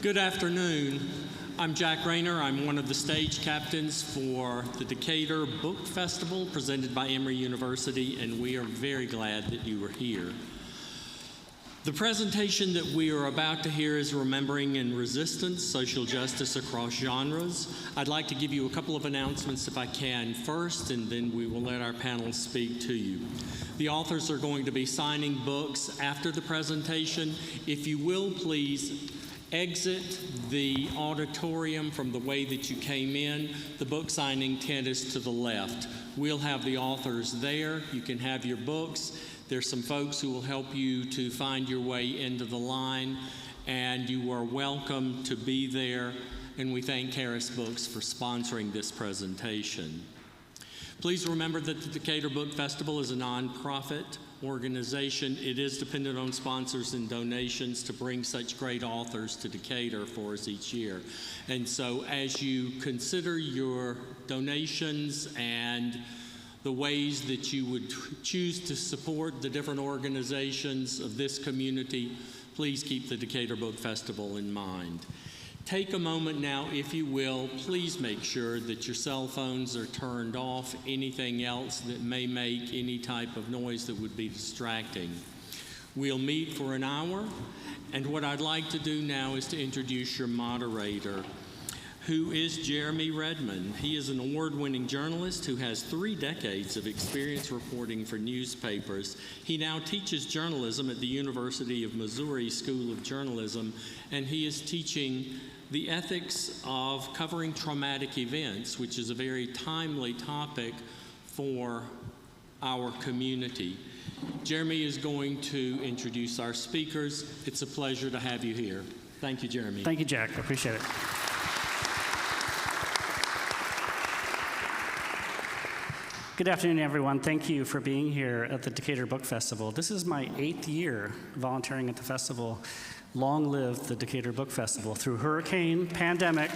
Good afternoon. I'm Jack Rayner. I'm one of the stage captains for the Decatur Book Festival presented by Emory University, and we are very glad that you are here. The presentation that we are about to hear is Remembering in Resistance, Social Justice Across Genres. I'd like to give you a couple of announcements if I can first, and then we will let our panel speak to you. The authors are going to be signing books after the presentation. If you will, please exit the auditorium from the way that you came in. The book signing tent is to the left. We'll have the authors there. You can have your books. There's some folks who will help you to find your way into the line, and you are welcome to be there. And we thank Harris Books for sponsoring this presentation. Please remember that the Decatur Book Festival is a nonprofit organization. It is dependent on sponsors and donations to bring such great authors to Decatur for us each year. And so as you consider your donations and the ways that you would choose to support the different organizations of this community, please keep the Decatur Book Festival in mind. Take a moment now, if you will, please make sure that your cell phones are turned off, anything else that may make any type of noise that would be distracting. We'll meet for an hour, and what I'd like to do now is to introduce your moderator, who is Jeremy Redmon. He is an award-winning journalist who has 3 decades of experience reporting for newspapers. He now teaches journalism at the University of Missouri School of Journalism, and he is teaching the ethics of covering traumatic events, which is a very timely topic for our community. Jeremy is going to introduce our speakers. It's a pleasure to have you here. Thank you, Jeremy. Thank you, Jack. I appreciate it. Good afternoon, everyone. Thank you for being here at the Decatur Book Festival. This is my 8th year volunteering at the festival. Long live the Decatur Book Festival. Through hurricane, pandemic,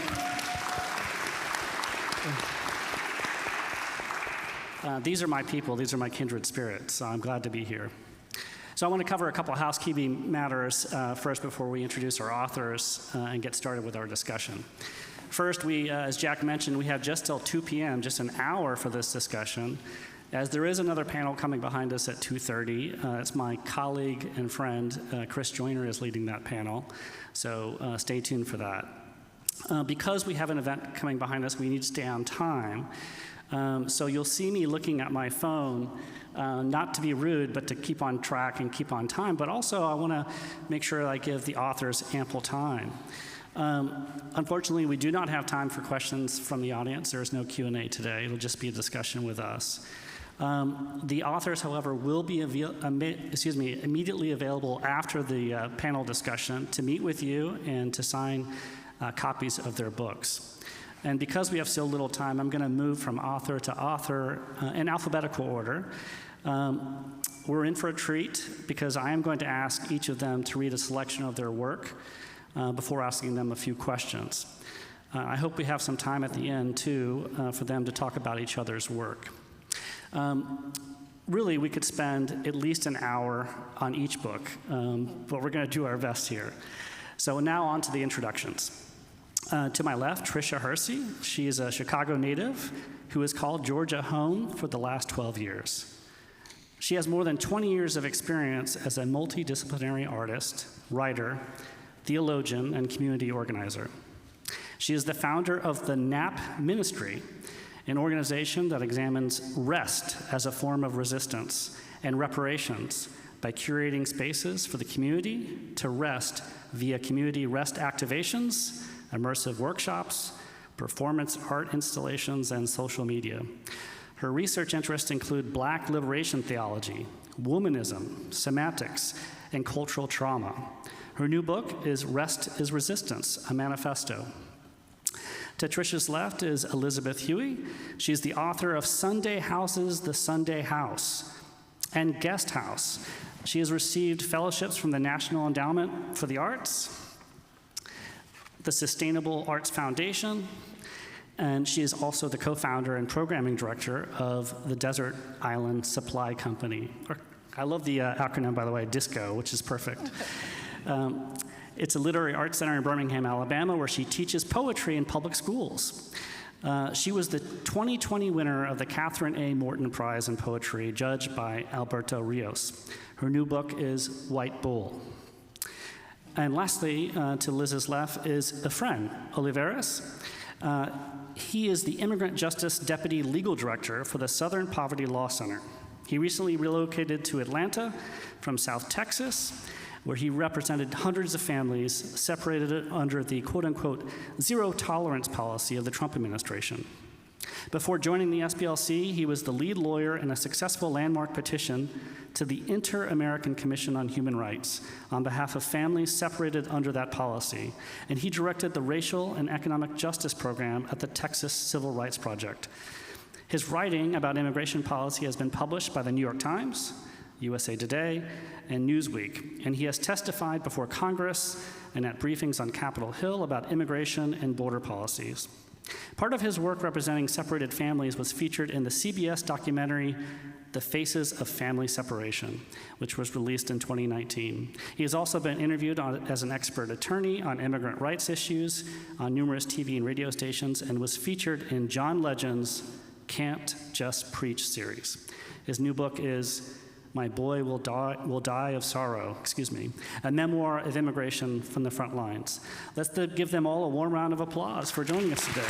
these are my people, these are my kindred spirits, so I'm glad to be here. So I want to cover a couple of housekeeping matters first before we introduce our authors and get started with our discussion. First, as Jack mentioned, we have just till 2 p.m., just an hour for this discussion, as there is another panel coming behind us at 2:30. It's my colleague and friend, Chris Joyner, is leading that panel, so stay tuned for that. Because we have an event coming behind us, we need to stay on time. So you'll see me looking at my phone, not to be rude, but to keep on track and keep on time, but also I want to make sure I give the authors ample time. Unfortunately, we do not have time for questions from the audience. There is no Q&A today. It'll just be a discussion with us. The authors, however, will be immediately available after the panel discussion to meet with you and to sign copies of their books. And because we have so little time, I'm going to move from author to author in alphabetical order. We're in for a treat because I am going to ask each of them to read a selection of their work before asking them a few questions. I hope we have some time at the end, too, for them to talk about each other's work. Really, we could spend at least an hour on each book, but we're going to do our best here. So now on to the introductions. To my left, Tricia Hersey. She is a Chicago native who has called Georgia home for the last 12 years. She has more than 20 years of experience as a multidisciplinary artist, writer, theologian, and community organizer. She is the founder of the NAP Ministry, an organization that examines rest as a form of resistance and reparations by curating spaces for the community to rest via community rest activations, immersive workshops, performance art installations, and social media. Her research interests include Black liberation theology, womanism, somatics, and cultural trauma. Her new book is Rest is Resistance, a Manifesto. To Tricia's left is Elizabeth Hughey. She's the author of Sunday Houses, The Sunday House, and Guest House. She has received fellowships from the National Endowment for the Arts, the Sustainable Arts Foundation, and she is also the co-founder and programming director of the Desert Island Supply Company. I love the acronym, by the way, DISCO, which is perfect. It's a literary arts center in Birmingham, Alabama, where she teaches poetry in public schools. She was the 2020 winner of the Catherine A. Morton Prize in Poetry, judged by Alberto Rios. Her new book is White Bull. And lastly, to Liz's left, is Efren Olivares. He is the Immigrant Justice Deputy Legal Director for the Southern Poverty Law Center. He recently relocated to Atlanta from South Texas, where he represented hundreds of families separated under the quote-unquote zero tolerance policy of the Trump administration. Before joining the SPLC, he was the lead lawyer in a successful landmark petition to the Inter-American Commission on Human Rights on behalf of families separated under that policy, and he directed the Racial and Economic Justice Program at the Texas Civil Rights Project. His writing about immigration policy has been published by the New York Times, USA Today, and Newsweek, and he has testified before Congress and at briefings on Capitol Hill about immigration and border policies. Part of his work representing separated families was featured in the CBS documentary The Faces of Family Separation, which was released in 2019. He has also been interviewed as an expert attorney on immigrant rights issues on numerous TV and radio stations, and was featured in John Legend's Can't Just Preach series. His new book is My Boy Will Die of Sorrow, a memoir of immigration from the front lines. Let's give them all a warm round of applause for joining us today.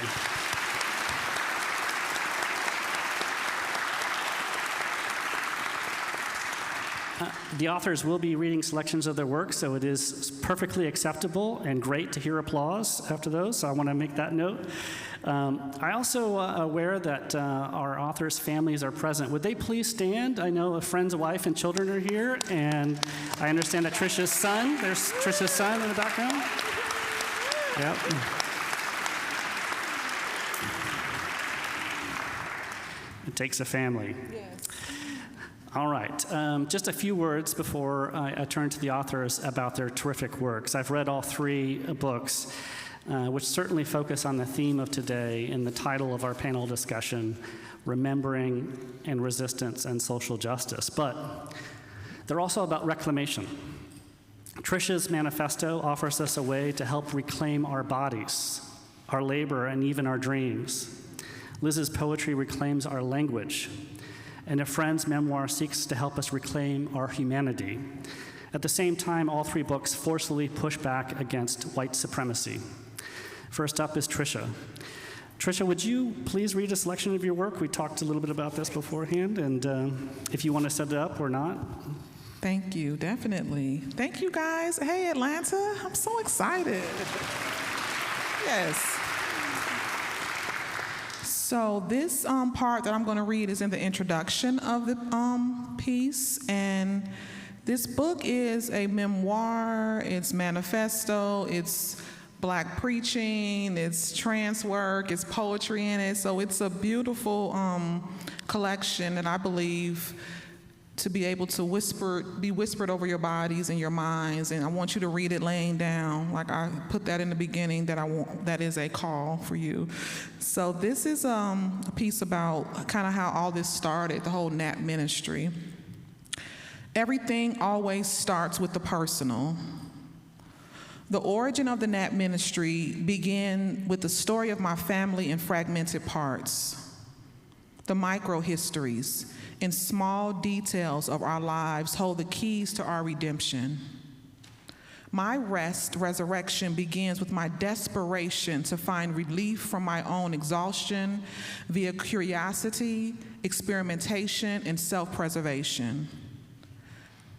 The authors will be reading selections of their work, so it is perfectly acceptable and great to hear applause after those, so I want to make that note. I also aware that our authors' families are present. Would they please stand? I know a friend's wife and children are here, and I understand that Tricia's son, there's Tricia's son in the background. Yep. It takes a family. Yes. All right, just a few words before I turn to the authors about their terrific works. I've read all three books, which certainly focus on the theme of today in the title of our panel discussion, Remembering and Resistance and Social Justice. But they're also about reclamation. Tricia's Manifesto offers us a way to help reclaim our bodies, our labor, and even our dreams. Liz's poetry reclaims our language. And Efren's memoir seeks to help us reclaim our humanity. At the same time, all three books forcefully push back against white supremacy. First up is Tricia. Tricia, would you please read a selection of your work? We talked a little bit about this beforehand, and if you want to set it up or not. Thank you, definitely. Thank you, guys. Hey, Atlanta, I'm so excited. Yes. So this part that I'm going to read is in the introduction of the piece, and this book is a memoir, it's manifesto, it's Black preaching, it's trans work, it's poetry in it, so it's a beautiful collection that I believe to be able to be whispered over your bodies and your minds, and I want you to read it laying down, like I put that in the beginning, that is a call for you. So this is a piece about kind of how all this started, the whole NAP ministry. Everything always starts with the personal. The origin of the NAP ministry began with the story of my family in fragmented parts, the micro-histories and small details of our lives hold the keys to our redemption. My resurrection begins with my desperation to find relief from my own exhaustion via curiosity, experimentation, and self-preservation.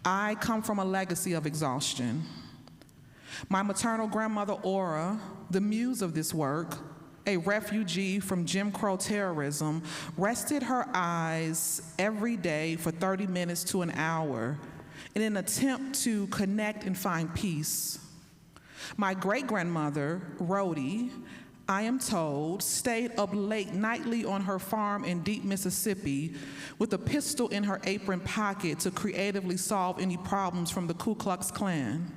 I come from a legacy of exhaustion. My maternal grandmother, Aura, the muse of this work, a refugee from Jim Crow terrorism, rested her eyes every day for 30 minutes to an hour in an attempt to connect and find peace. My great-grandmother, Rhodey, I am told, stayed up late nightly on her farm in deep Mississippi with a pistol in her apron pocket to creatively solve any problems from the Ku Klux Klan.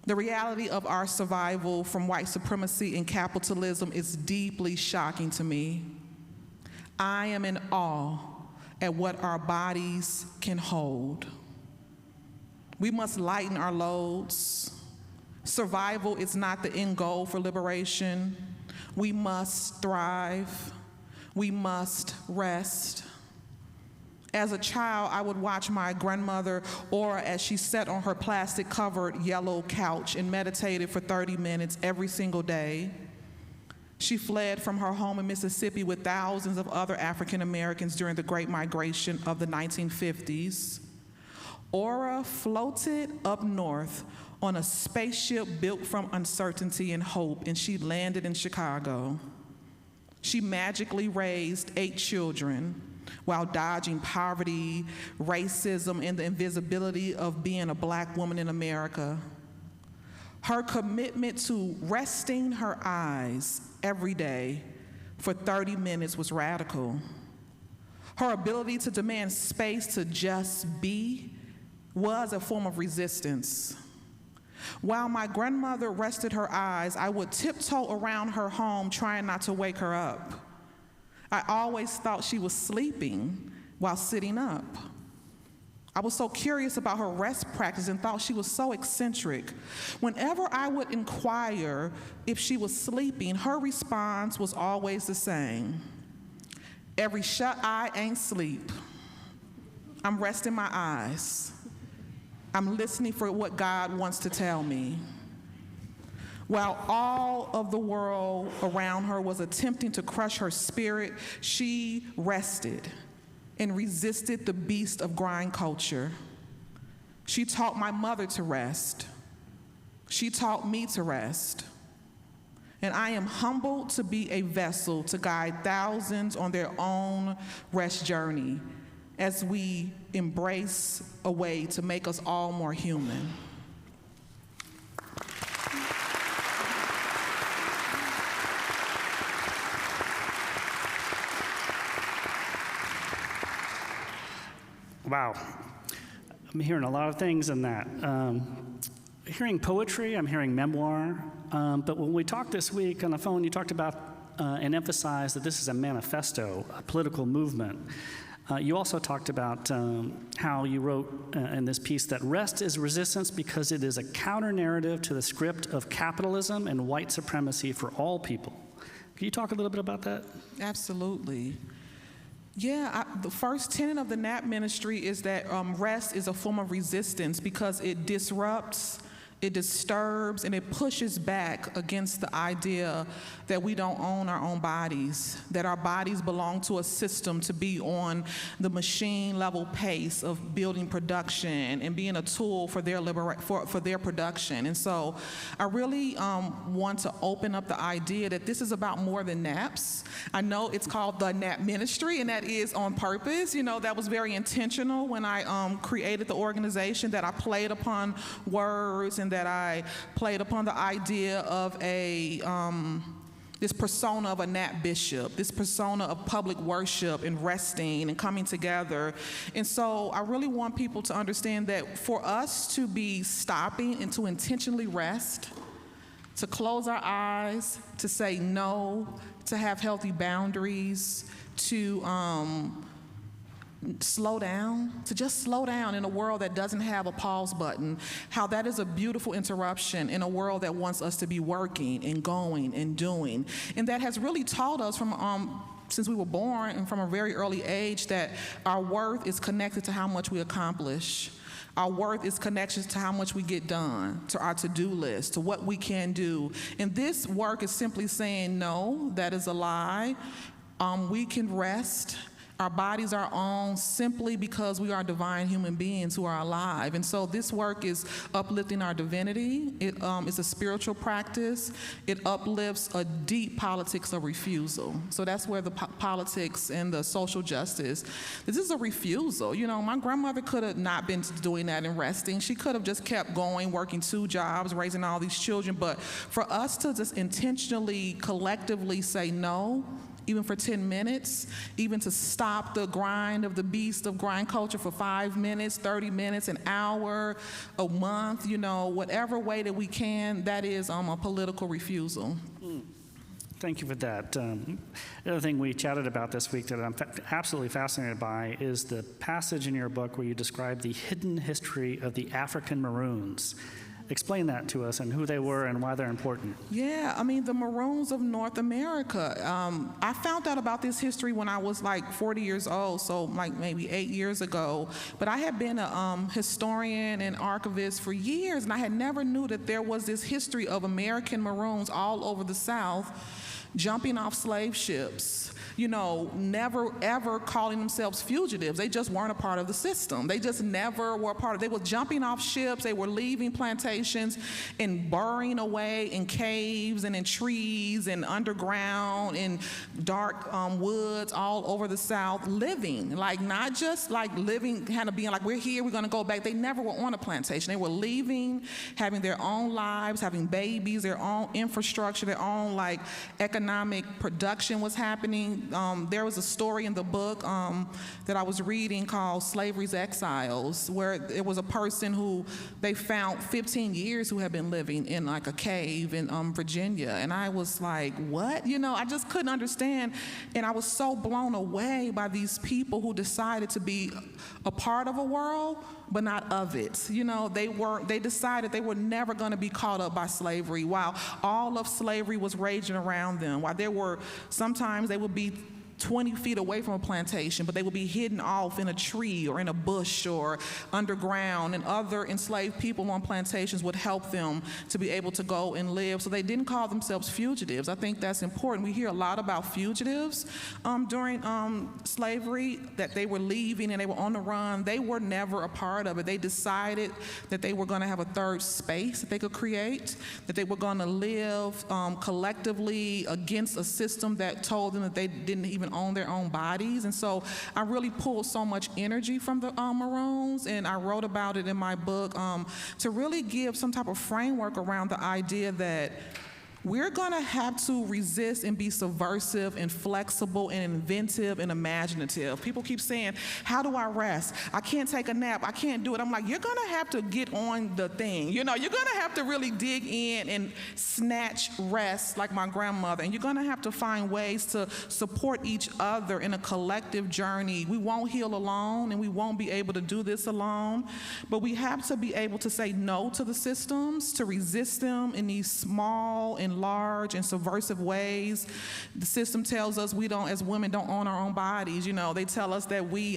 The reality of our survival from white supremacy and capitalism is deeply shocking to me. I am in awe at what our bodies can hold. We must lighten our loads. Survival is not the end goal for liberation. We must thrive. We must rest. As a child, I would watch my grandmother Ora as she sat on her plastic-covered yellow couch and meditated for 30 minutes every single day. She fled from her home in Mississippi with thousands of other African Americans during the Great Migration of the 1950s. Ora floated up north on a spaceship built from uncertainty and hope, and she landed in Chicago. She magically raised 8 children while dodging poverty, racism, and the invisibility of being a Black woman in America. Her commitment to resting her eyes every day for 30 minutes was radical. Her ability to demand space to just be was a form of resistance. While my grandmother rested her eyes, I would tiptoe around her home trying not to wake her up. I always thought she was sleeping while sitting up. I was so curious about her rest practice and thought she was so eccentric. Whenever I would inquire if she was sleeping, her response was always the same. Every shut eye ain't sleep. I'm resting my eyes. I'm listening for what God wants to tell me. While all of the world around her was attempting to crush her spirit, she rested and resisted the beast of grind culture. She taught my mother to rest. She taught me to rest. And I am humbled to be a vessel to guide thousands on their own rest journey as we embrace a way to make us all more human. Wow. I'm hearing a lot of things in that. Hearing poetry, I'm hearing memoir. But when we talked this week on the phone, you talked about and emphasized that this is a manifesto, a political movement. You also talked about how you wrote in this piece that rest is resistance because it is a counter-narrative to the script of capitalism and white supremacy for all people. Can you talk a little bit about that? Absolutely. Yeah, the first tenet of the NAP ministry is that rest is a form of resistance because it disrupts, it disturbs, and it pushes back against the idea that we don't own our own bodies, that our bodies belong to a system to be on the machine level pace of building production and being a tool for their for their production. And so I really want to open up the idea that this is about more than naps. I know it's called the NAP ministry, and that is on purpose. You know, that was very intentional when I created the organization, that I played upon words and that I played upon the idea of this persona of a NAP bishop, this persona of public worship and resting and coming together. And so I really want people to understand that for us to be stopping and to intentionally rest, to close our eyes, to say no, to have healthy boundaries, to slow down, to just slow down in a world that doesn't have a pause button, how that is a beautiful interruption in a world that wants us to be working and going and doing. And that has really taught us from since we were born and from a very early age that our worth is connected to how much we accomplish. Our worth is connected to how much we get done, to our to-do list, to what we can do. And this work is simply saying, no, that is a lie. We can rest. Our bodies are owned simply because we are divine human beings who are alive. And so this work is uplifting our divinity. It is a spiritual practice. It uplifts a deep politics of refusal. So that's where the politics and the social justice, this is a refusal. You know, my grandmother could have not been doing that and resting. She could have just kept going, working 2 jobs, raising all these children. But for us to just intentionally, collectively say no, even for 10 minutes, even to stop the grind of the beast of grind culture for 5 minutes, 30 minutes, an hour, a month, you know, whatever way that we can, that is a political refusal. Thank you for that. The other thing we chatted about this week that I'm absolutely fascinated by is the passage in your book where you describe the hidden history of the African Maroons. Explain that to us and who they were and why they're important. Yeah, I mean, the Maroons of North America. I found out about this history when I was like 40 years old, so like maybe 8 years ago. But I had been a historian and archivist for years, and I had never knew that there was this history of American Maroons all over the South jumping off slave ships. You know, never ever calling themselves fugitives. They just weren't a part of the system. They just never were a part of it. They were jumping off ships. They were leaving plantations and burrowing away in caves and in trees and underground in dark woods all over the South, living. Like, not just like living, kind of being like, we're here, we're going to go back. They never were on a plantation. They were leaving, having their own lives, having babies, their own infrastructure, their own like economic production was happening. There was a story in the book that I was reading called Slavery's Exiles, where it was a person who they found 15 years who had been living in like a cave in Virginia. And I was like, what? You know, I just couldn't understand. And I was so blown away by these people who decided to be a part of a world, but not of it. You know, they decided they were never going to be caught up by slavery, while all of slavery was raging around them, while sometimes they would be 20 feet away from a plantation, but they would be hidden off in a tree or in a bush or underground, and other enslaved people on plantations would help them to be able to go and live. So they didn't call themselves fugitives. I think that's important. We hear a lot about fugitives during slavery, that they were leaving and they were on the run. They were never a part of it. They decided that they were going to have a third space that they could create, that they were going to live collectively against a system that told them that they didn't even own their own bodies. And so I really pulled so much energy from the Maroons, and I wrote about it in my book to really give some type of framework around the idea that we're gonna have to resist and be subversive and flexible and inventive and imaginative. People keep saying, how do I rest? I can't take a nap, I can't do it. I'm like, you're gonna have to get on the thing. You know, you're gonna have to really dig in and snatch rest like my grandmother, and you're gonna have to find ways to support each other in a collective journey. We won't heal alone, and we won't be able to do this alone, but we have to be able to say no to the systems, to resist them in these small and large and subversive ways. The system tells us we don't, as women, don't own our own bodies. You know, they tell us that we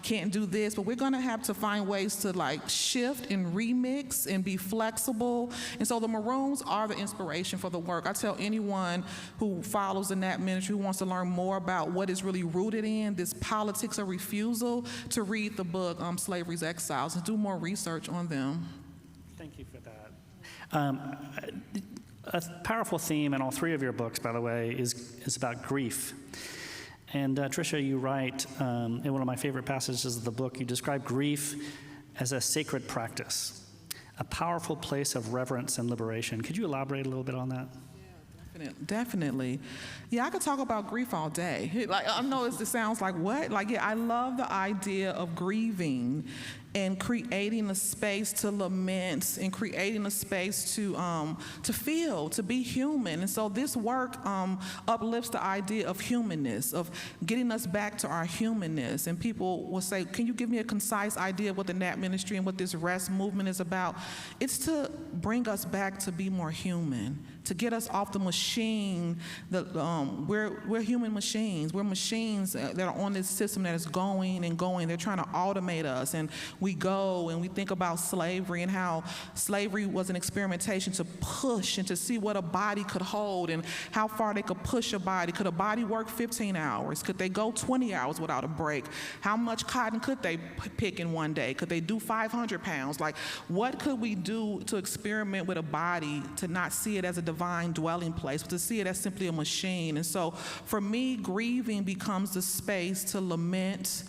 can't do this, but we're gonna have to find ways to like shift and remix and be flexible. And so the Maroons are the inspiration for the work. I tell anyone who follows the NAP ministry, who wants to learn more about what is really rooted in this politics of refusal, to read the book Slavery's Exiles and do more research on them. Thank you for that. A powerful theme in all three of your books, by the way, is about grief. And Tricia, you write in one of my favorite passages of the book, you describe grief as a sacred practice, a powerful place of reverence and liberation. Could you elaborate a little bit on that? Definitely. Yeah, I could talk about grief all day. Like, I know it sounds like what? Like, yeah, I love the idea of grieving and creating a space to lament and creating a space to feel, to be human. And so this work uplifts the idea of humanness, of getting us back to our humanness. And people will say, can you give me a concise idea of what the NAP ministry and what this rest movement is about? It's to bring us back to be more human, to get us off the machine. We're human machines. We're machines that are on this system that is going and going. They're trying to automate us. And we go and we think about slavery and how slavery was an experimentation to push and to see what a body could hold and how far they could push a body. Could a body work 15 hours? Could they go 20 hours without a break? How much cotton could they pick in one day? Could they do 500 pounds? Like, what could we do to experiment with a body to not see it as a divine dwelling place, but to see it as simply a machine? And so for me, grieving becomes the space to lament,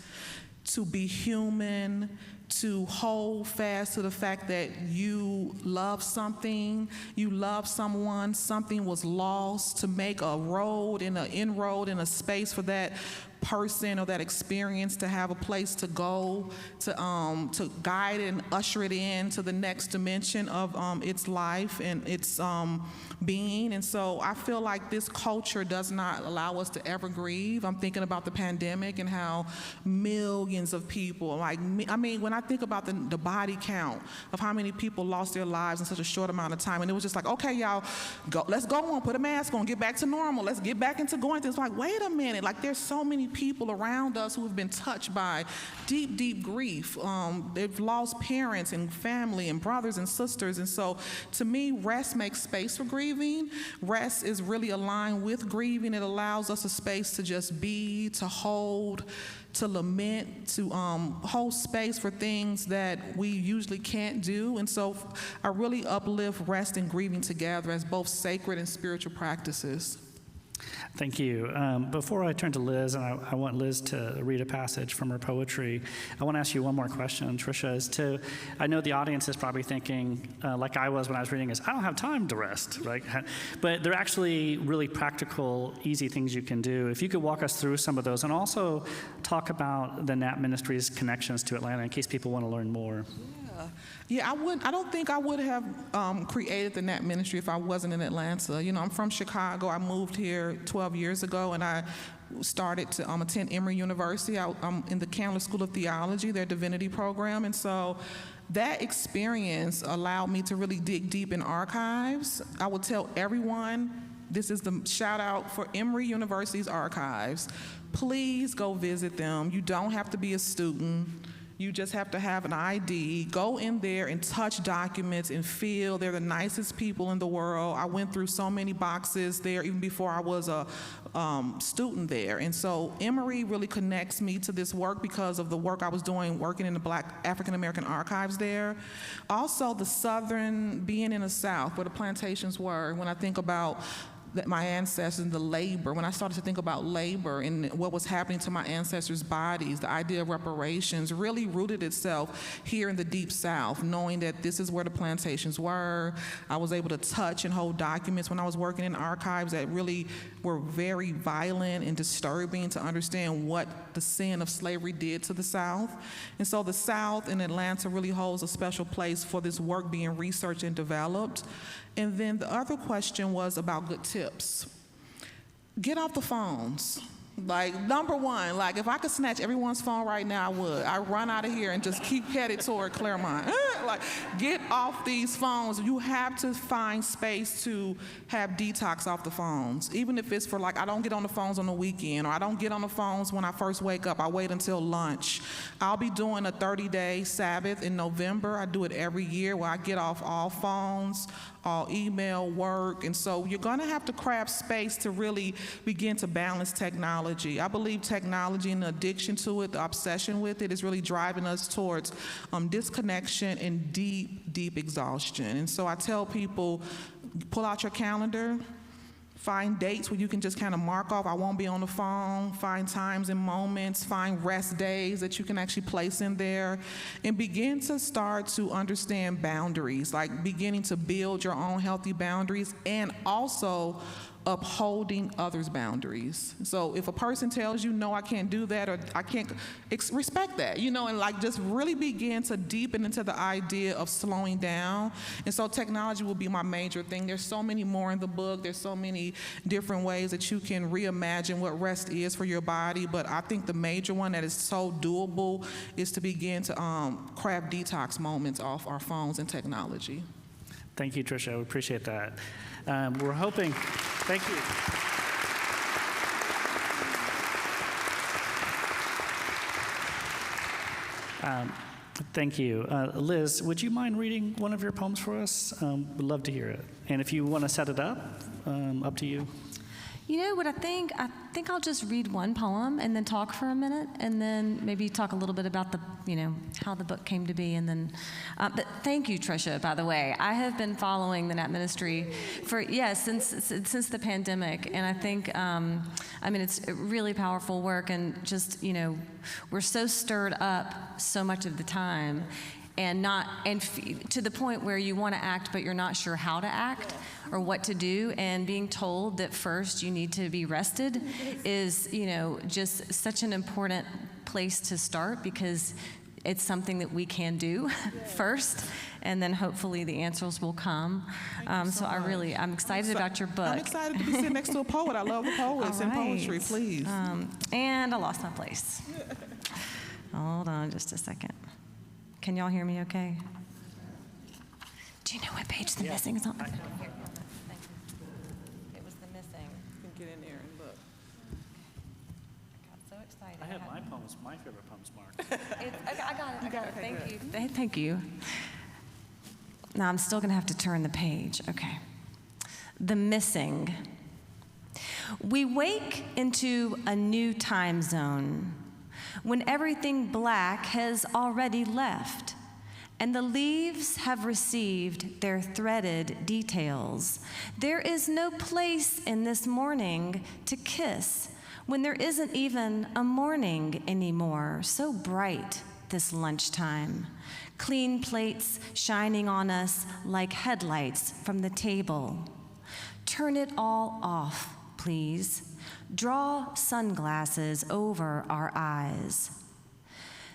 to be human, to hold fast to the fact that you love something, you love someone, something was lost, to make a road and an inroad in a space for that person or that experience to have a place to go, to guide and usher it in to the next dimension of its life and its being. And so I feel like this culture does not allow us to ever grieve. I'm thinking about the pandemic and how millions of people, like, I mean, when when I think about the body count of how many people lost their lives in such a short amount of time, and it was just like, okay, y'all, let's go on, put a mask on, get back to normal, let's get back into going things. Like, wait a minute, like there's so many people around us who have been touched by deep, deep grief. They've lost parents and family and brothers and sisters, and so to me, rest makes space for grieving. Rest is really aligned with grieving. It allows us a space to just be, to hold, to lament, to hold space for things that we usually can't do. And so I really uplift rest and grieving together as both sacred and spiritual practices. Thank you. Before I turn to Liz, and I want Liz to read a passage from her poetry, I want to ask you one more question, Tricia. I know the audience is probably thinking, like I was when I was reading this, I don't have time to rest, right? But they're actually really practical, easy things you can do. If you could walk us through some of those, and also talk about the NAP Ministry's connections to Atlanta in case people want to learn more. Yeah, I don't think I would have created the NAP ministry if I wasn't in Atlanta. You know, I'm from Chicago. I moved here 12 years ago, and I started to attend Emory University. I'm in the Candler School of Theology, their divinity program, and so that experience allowed me to really dig deep in archives. I would tell everyone, this is the shout out for Emory University's archives. Please go visit them. You don't have to be a student. You just have to have an ID. Go in there and touch documents and feel. They're the nicest people in the world. I went through so many boxes there even before I was a student there. And so Emory really connects me to this work because of the work I was doing working in the Black African American archives there. Also being in the South where the plantations were. When I think about my ancestors and the labor, when I started to think about labor and what was happening to my ancestors' bodies, the idea of reparations really rooted itself here in the Deep South, knowing that this is where the plantations were. I was able to touch and hold documents when I was working in archives that really were very violent and disturbing to understand what the sin of slavery did to the South. And so the South in Atlanta really holds a special place for this work being researched and developed. And then the other question was about good tips. Get off the phones. Like, number one, like if I could snatch everyone's phone right now, I would. I'd run out of here and just keep headed toward Claremont. Like, get off these phones. You have to find space to have detox off the phones. Even if it's for like, I don't get on the phones on the weekend, or I don't get on the phones when I first wake up. I wait until lunch. I'll be doing a 30-day Sabbath in November. I do it every year where I get off all phones, all email, work, and so you're gonna have to craft space to really begin to balance technology. I believe technology and the addiction to it, the obsession with it, is really driving us towards disconnection and deep, deep exhaustion. And so I tell people, pull out your calendar, find dates where you can just kind of mark off, I won't be on the phone, find times and moments, find rest days that you can actually place in there, and begin to start to understand boundaries, like beginning to build your own healthy boundaries, and also upholding others' boundaries. So if a person tells you, no, I can't do that, or I can't, respect that, you know, and like just really begin to deepen into the idea of slowing down. And so technology will be my major thing. There's so many more in the book. There's so many different ways that you can reimagine what rest is for your body. But I think the major one that is so doable is to begin to craft detox moments off our phones and technology. Thank you, Tricia. We appreciate that. We're hoping, thank you. Thank you. Liz, would you mind reading one of your poems for us? We'd love to hear it. And if you want to set it up to you. You know what I think? I think I'll just read one poem and then talk for a minute, and then maybe talk a little bit about the, how the book came to be, and then. But thank you, Tricia. By the way, I have been following the NAP Ministry since the pandemic, and I think, it's really powerful work, and just we're so stirred up so much of the time. And to the point where you want to act, but you're not sure how to act or what to do, and being told that first you need to be rested is, just such an important place to start, because it's something that we can do first, and then hopefully the answers will come. So I'm excited about your book. I'm excited to be sitting next to a poet. I love the poets and poetry, please. And I lost my place. Hold on just a second. Can y'all hear me okay? Do you know what page the missing is on? It was the missing. You can get in there and look. I got so excited. I have my poems, my favorite poems marked. I got it. Thank you. Thank you. Now I'm still going to have to turn the page. Okay. The missing. We wake into a new time zone when everything black has already left and the leaves have received their threaded details. There is no place in this morning to kiss when there isn't even a morning anymore. So bright this lunchtime. Clean plates shining on us like headlights from the table. Turn it all off, please. Draw sunglasses over our eyes.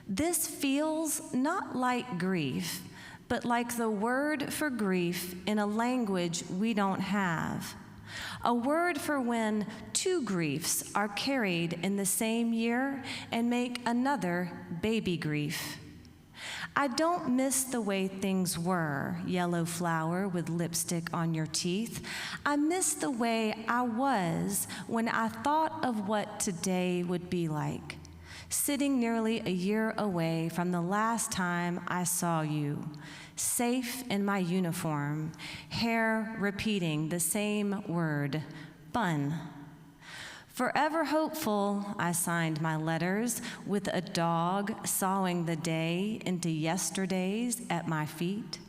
This feels not like grief, but like the word for grief in a language we don't have. A word for when two griefs are carried in the same year and make another baby grief. I don't miss the way things were, yellow flower with lipstick on your teeth. I miss the way I was when I thought of what today would be like, sitting nearly a year away from the last time I saw you, safe in my uniform, hair repeating the same word, bun. Forever hopeful, I signed my letters with a dog sawing the day into yesterdays at my feet.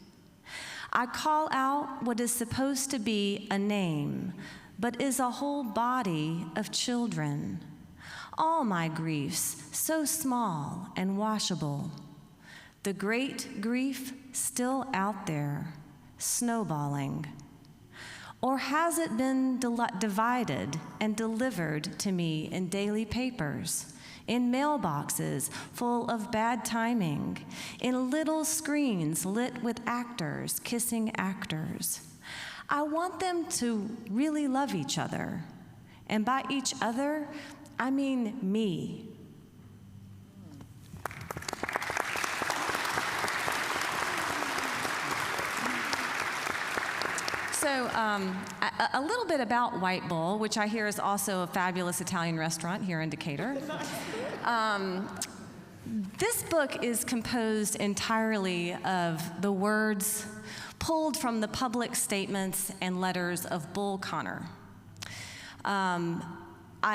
I call out what is supposed to be a name, but is a whole body of children. All my griefs so small and washable. The great grief still out there, snowballing. Or has it been divided and delivered to me in daily papers, in mailboxes full of bad timing, in little screens lit with actors kissing actors? I want them to really love each other. And by each other, I mean me. So a little bit about White Bull, which I hear is also a fabulous Italian restaurant here in Decatur. This book is composed entirely of the words pulled from the public statements and letters of Bull Connor.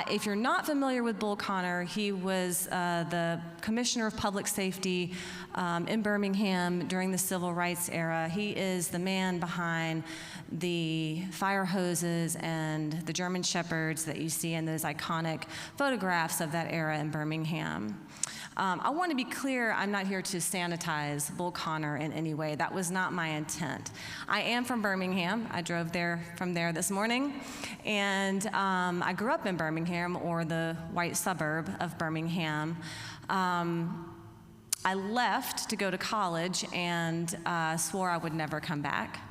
If you're not familiar with Bull Connor, he was the Commissioner of Public Safety in Birmingham during the Civil Rights era. He is the man behind the fire hoses and the German Shepherds that you see in those iconic photographs of that era in Birmingham. I want to be clear, I'm not here to sanitize Bull Connor in any way. That was not my intent. I am from Birmingham. I drove from there this morning. And I grew up in Birmingham, or the white suburb of Birmingham. I left to go to college and swore I would never come back.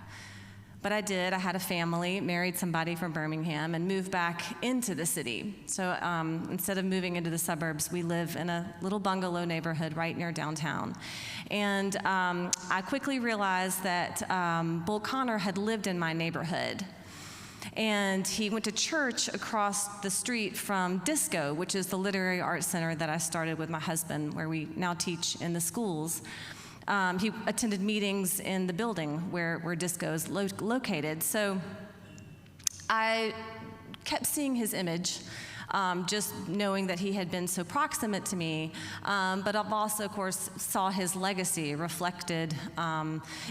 But I did. I had a family, married somebody from Birmingham, and moved back into the city. So instead of moving into the suburbs, we live in a little bungalow neighborhood right near downtown. And I quickly realized that Bull Connor had lived in my neighborhood. And he went to church across the street from Disco, which is the literary arts center that I started with my husband, where we now teach in the schools. He attended meetings in the building where Disco is located. So I kept seeing his image, just knowing that he had been so proximate to me. But I've also, of course, saw his legacy reflected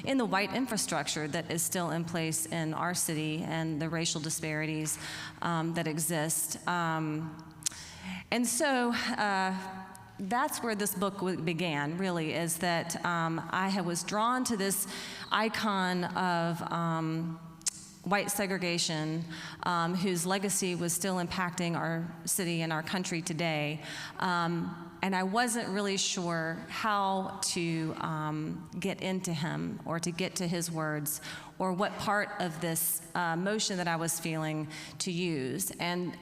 in the white infrastructure that is still in place in our city and the racial disparities that exist. And so that's where this book began, really, is that I was drawn to this icon of white segregation, whose legacy was still impacting our city and our country today. And I wasn't really sure how to get into him or to get to his words or what part of this motion that I was feeling to use. And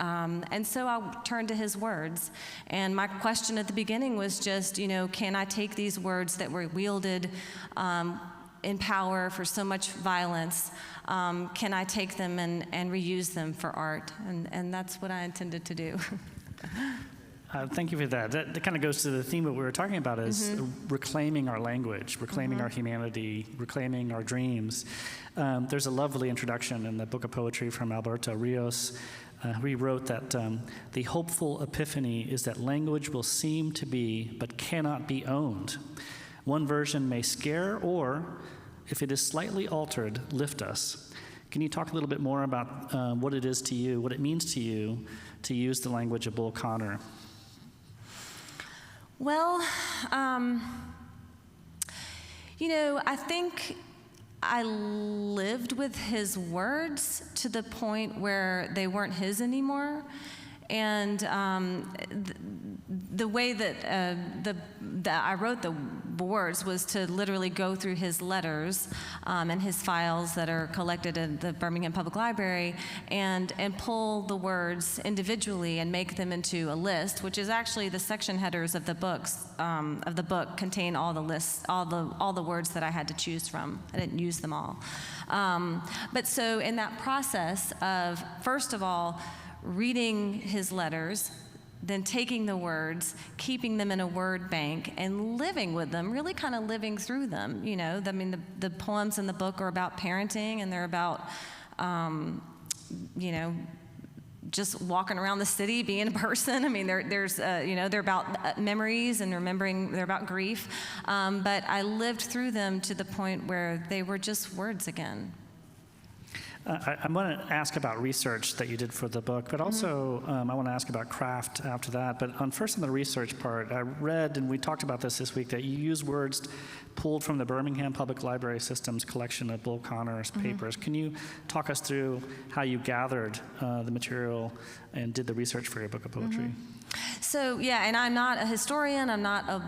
so I turned to his words. And my question at the beginning was just, can I take these words that were wielded in power for so much violence, can I take them and reuse them for art? And that's what I intended to do. Thank you for that. That kind of goes to the theme that we were talking about is reclaiming our language, reclaiming our humanity, reclaiming our dreams. There's a lovely introduction in the book of poetry from Alberto Rios. He wrote that the hopeful epiphany is that language will seem to be but cannot be owned. One version may scare or, if it is slightly altered, lift us. Can you talk a little bit more about what it is to you, what it means to you to use the language of Bull Connor? Well, I think I lived with his words to the point where they weren't his anymore. And the way that I wrote the words was to literally go through his letters and his files that are collected in the Birmingham Public Library and pull the words individually and make them into a list, which is actually the section headers of the books of the book contain all the lists, all the words that I had to choose from. I didn't use them all, but so in that process of first of all reading his letters, then taking the words, keeping them in a word bank, and living with them, really kind of living through them. The poems in the book are about parenting, and they're about, just walking around the city, being a person. They're about memories and remembering, they're about grief. But I lived through them to the point where they were just words again. I want to ask about research that you did for the book, but also I want to ask about craft after that. But first on the research part, I read, and we talked about this week, that you use words pulled from the Birmingham Public Library System's collection of Bull Connor's papers. Can you talk us through how you gathered the material and did the research for your book of poetry? So, yeah, and I'm not a historian, I'm not a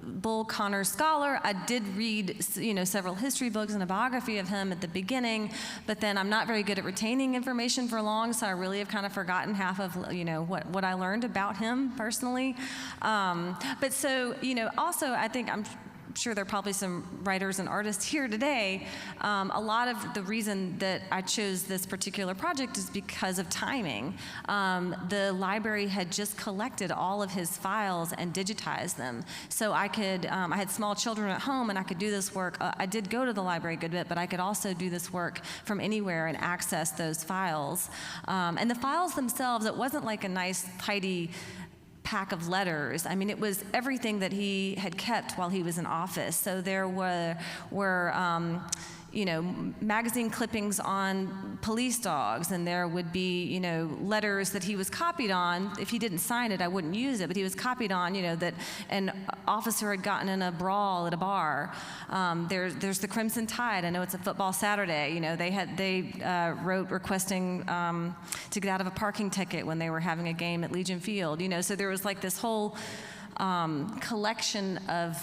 Bull Connor scholar. I did read, several history books and a biography of him at the beginning, but then I'm not very good at retaining information for long, so I really have kind of forgotten half of, what I learned about him personally. But so, also I think I'm sure there are probably some writers and artists here today. A lot of the reason that I chose this particular project is because of timing. The library had just collected all of his files and digitized them. So I could, I had small children at home and I could do this work. I did go to the library a good bit, but I could also do this work from anywhere and access those files. And the files themselves, it wasn't like a nice, tidy pack of letters. It was everything that he had kept while he was in office. So there were magazine clippings on police dogs, and there would be, letters that he was copied on. If he didn't sign it, I wouldn't use it, but he was copied on, that an officer had gotten in a brawl at a bar. There's the Crimson Tide. I know it's a football Saturday. They wrote requesting to get out of a parking ticket when they were having a game at Legion Field. So there was like this whole collection of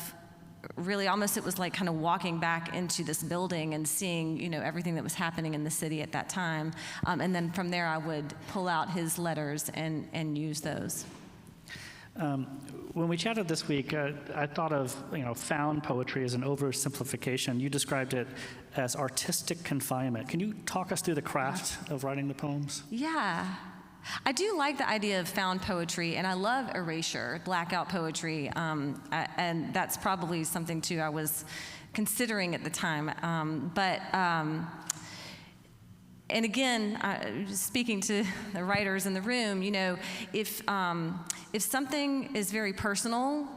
really almost, it was like kind of walking back into this building and seeing, everything that was happening in the city at that time. And then from there, I would pull out his letters and use those. When we chatted this week, I thought of, found poetry as an oversimplification. You described it as artistic confinement. Can you talk us through the craft of writing the poems? Yeah. I do like the idea of found poetry, and I love erasure, blackout poetry, and that's probably something, too, I was considering at the time. And again, speaking to the writers in the room, if something is very personal,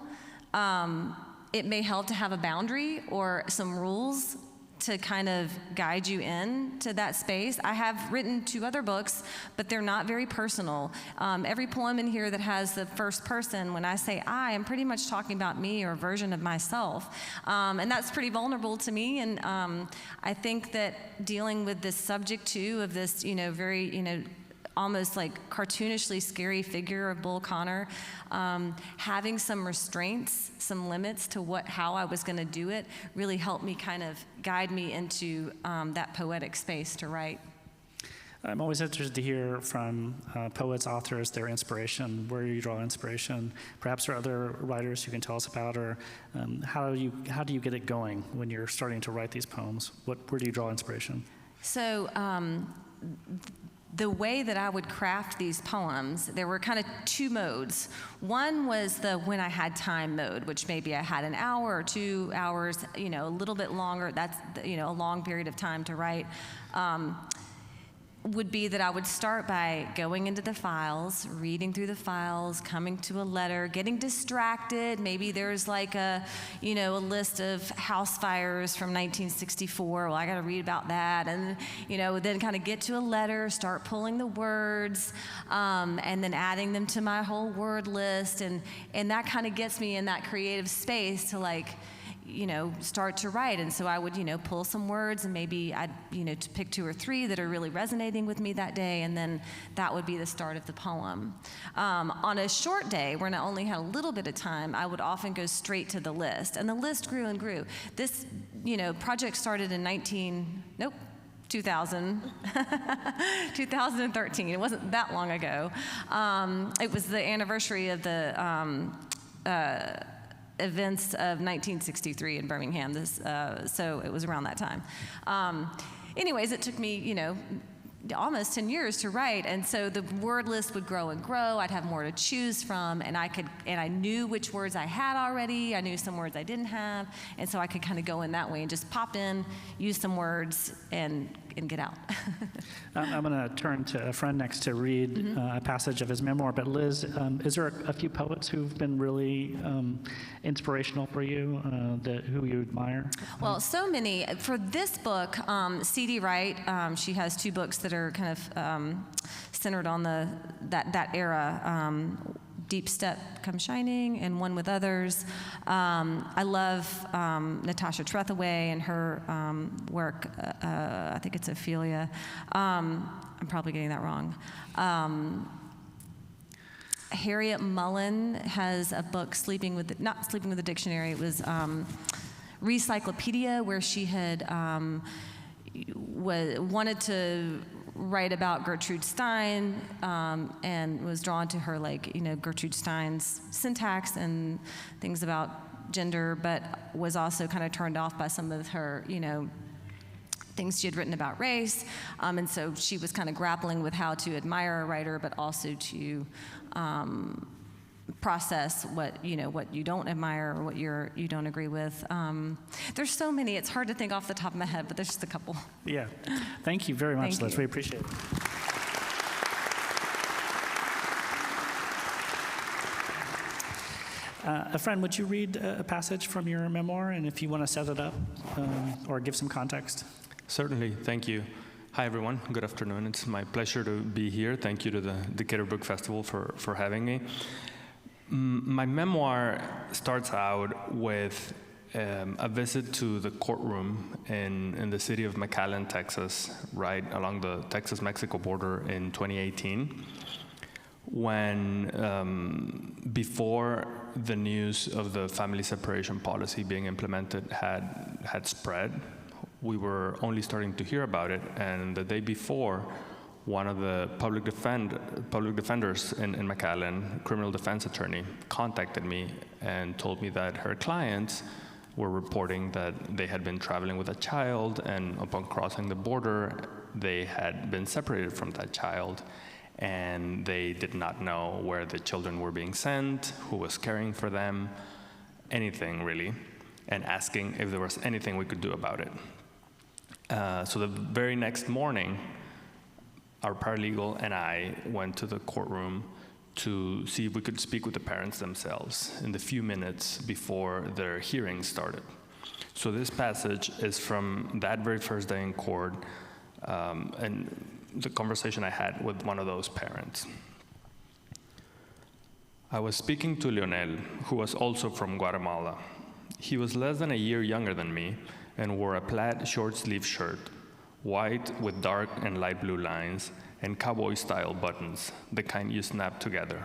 it may help to have a boundary or some rules to kind of guide you into that space. I have written 2 other books, but they're not very personal. Every poem in here that has the first person, when I say I'm pretty much talking about me or a version of myself. And that's pretty vulnerable to me. And I think that dealing with this subject too of this, very, almost like cartoonishly scary figure of Bull Connor, having some restraints, some limits to how I was going to do it, really helped me kind of guide me into that poetic space to write. I'm always interested to hear from poets, authors, their inspiration, where you draw inspiration. Perhaps there are other writers you can tell us about, or how do you get it going when you're starting to write these poems? Where do you draw inspiration? So the way that I would craft these poems, there were kind of 2 modes. One was the when I had time mode, which maybe I had an hour or 2 hours, a little bit longer. That's, a long period of time to write. Would be that I would start by going into the files, reading through the files, coming to a letter, getting distracted. Maybe there's like a list of house fires from 1964. Well, I got to read about that. And, then kind of get to a letter, start pulling the words, and then adding them to my whole word list. And that kind of gets me in that creative space to start to write. And so I would, pull some words, and maybe I'd, to pick 2 or 3 that are really resonating with me that day, and then that would be the start of the poem. On a short day, when I only had a little bit of time, I would often go straight to the list, and the list grew and grew. This, project started in 2013. It wasn't that long ago. It was the anniversary of the events of 1963 in Birmingham. So it was around that time. Anyways, it took me, almost 10 years to write, and so the word list would grow and grow. I'd have more to choose from, and I knew which words I had already. I knew some words I didn't have, and so I could kind of go in that way and just pop in, use some words, and get out. I'm going to turn to a friend next to read a passage of his memoir. But Liz, is there a few poets who've been really inspirational for you, who you admire? Well, so many. For this book, C.D. Wright, she has 2 books that are kind of centered on that era. Deep Step Come Shining, and One with Others. I love Natasha Trethewey and her work. I think it's Ophelia. I'm probably getting that wrong. Harriet Mullen has a book, not Sleeping with the Dictionary. It was Recyclopedia, where she had wanted to write about Gertrude Stein, and was drawn to her, Gertrude Stein's syntax and things about gender, but was also kind of turned off by some of her, things she had written about race. And so she was kind of grappling with how to admire a writer, but also to process what you don't admire or what you don't agree with. There's so many. It's hard to think off the top of my head, but there's just a couple. Yeah. Thank you very much, Liz. We appreciate it. A friend, would you read a passage from your memoir, and if you want to set it up or give some context? Certainly. Thank you. Hi, everyone. Good afternoon. It's my pleasure to be here. Thank you to the Decatur Book Festival for having me. My memoir starts out with a visit to the courtroom in the city of McAllen, Texas, right along the Texas-Mexico border in 2018, when before the news of the family separation policy being implemented had spread. We were only starting to hear about it, and the day before, one of the public defenders in McAllen, criminal defense attorney, contacted me and told me that her clients were reporting that they had been traveling with a child, and upon crossing the border, they had been separated from that child, and they did not know where the children were being sent, who was caring for them, anything really, and asking if there was anything we could do about it. So the very next morning, our paralegal and I went to the courtroom to see if we could speak with the parents themselves in the few minutes before their hearing started. So this passage is from that very first day in court, and the conversation I had with one of those parents. I was speaking to Leonel, who was also from Guatemala. He was less than a year younger than me and wore a plaid short-sleeve shirt, white with dark and light blue lines, and cowboy-style buttons, the kind you snap together.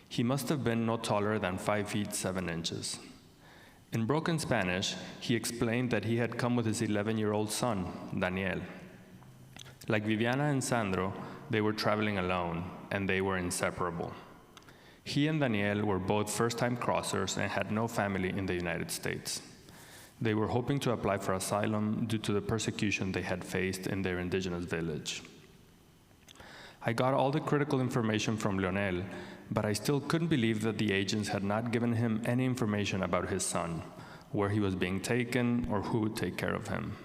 He must have been no taller than 5 feet 7 inches. In broken Spanish, he explained that he had come with his 11-year-old son, Daniel. Like Viviana and Sandro, they were traveling alone, and they were inseparable. He and Daniel were both first-time crossers and had no family in the United States. They were hoping to apply for asylum due to the persecution they had faced in their indigenous village. I got all the critical information from Leonel, but I still couldn't believe that the agents had not given him any information about his son, where he was being taken, or who would take care of him.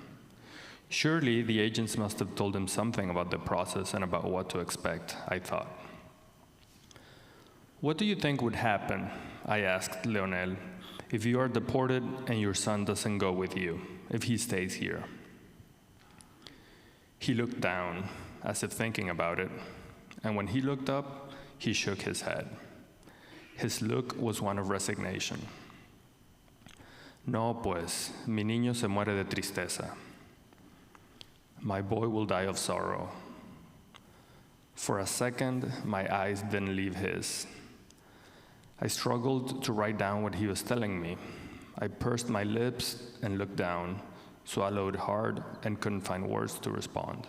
Surely the agents must have told him something about the process and about what to expect, I thought. What do you think would happen, I asked Leonel, if you are deported and your son doesn't go with you, if he stays here? He looked down, as if thinking about it, and when he looked up, he shook his head. His look was one of resignation. No, pues, mi niño se muere de tristeza. My boy will die of sorrow. For a second, my eyes didn't leave his. I struggled to write down what he was telling me. I pursed my lips and looked down, swallowed hard, and couldn't find words to respond.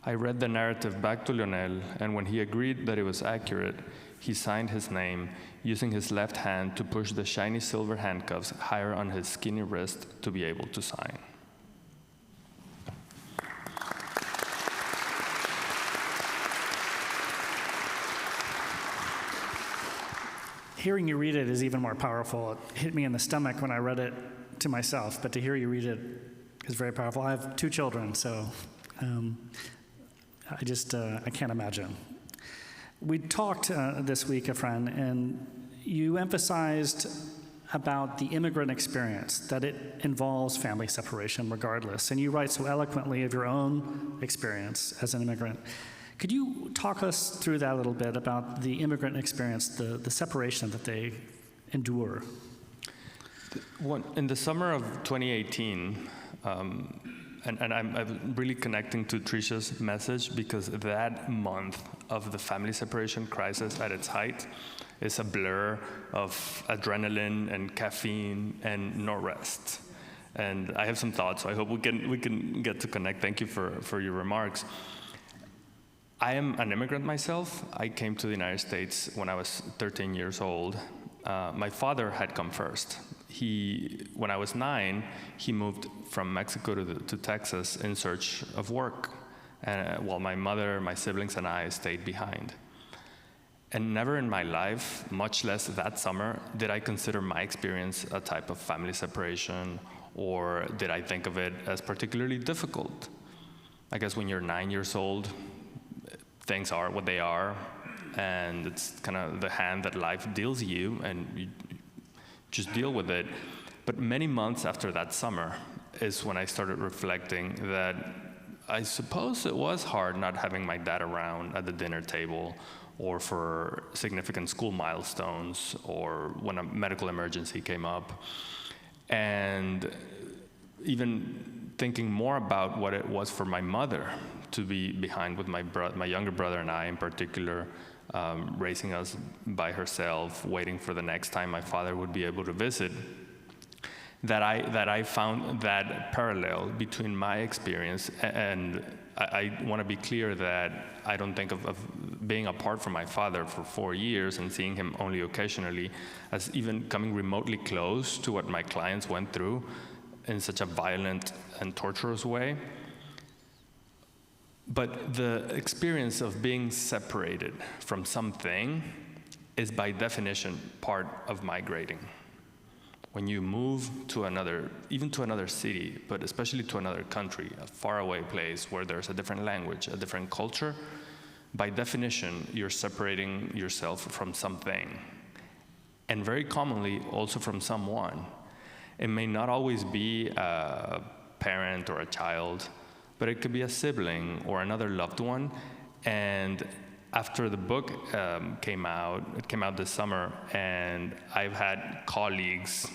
I read the narrative back to Leonel, and when he agreed that it was accurate, he signed his name, using his left hand to push the shiny silver handcuffs higher on his skinny wrist to be able to sign. Hearing you read it is even more powerful. It hit me in the stomach when I read it to myself, but to hear you read it is very powerful. I have 2 children, so I can't imagine. We talked this week, Efren, and you emphasized about the immigrant experience, that it involves family separation regardless, and you write so eloquently of your own experience as an immigrant. Could you talk us through that a little bit about the immigrant experience, the separation that they endure? In the summer of 2018, and I'm really connecting to Tricia's message because that month of the family separation crisis at its height is a blur of adrenaline and caffeine and no rest. And I have some thoughts, so I hope we can get to connect. Thank you for your remarks. I am an immigrant myself. I came to the United States when I was 13 years old. My father had come first. When I was 9, he moved from Mexico to Texas in search of work, while my mother, my siblings, and I stayed behind. And never in my life, much less that summer, did I consider my experience a type of family separation, or did I think of it as particularly difficult. I guess when you're 9 years old, things are what they are, and it's kind of the hand that life deals you, and you just deal with it. But many months after that summer is when I started reflecting that I suppose it was hard not having my dad around at the dinner table, or for significant school milestones, or when a medical emergency came up. And even thinking more about what it was for my mother to be behind with my younger brother and I in particular, raising us by herself, waiting for the next time my father would be able to visit, that I found that parallel between my experience, and I want to be clear that I don't think of being apart from my father for 4 years and seeing him only occasionally as even coming remotely close to what my clients went through in such a violent and torturous way. But the experience of being separated from something is by definition part of migrating. When you move to even to another city, but especially to another country, a faraway place where there's a different language, a different culture, by definition, you're separating yourself from something, and very commonly also from someone. It may not always be a parent or a child, but it could be a sibling or another loved one. And after the book came out, it came out this summer, and I've had colleagues,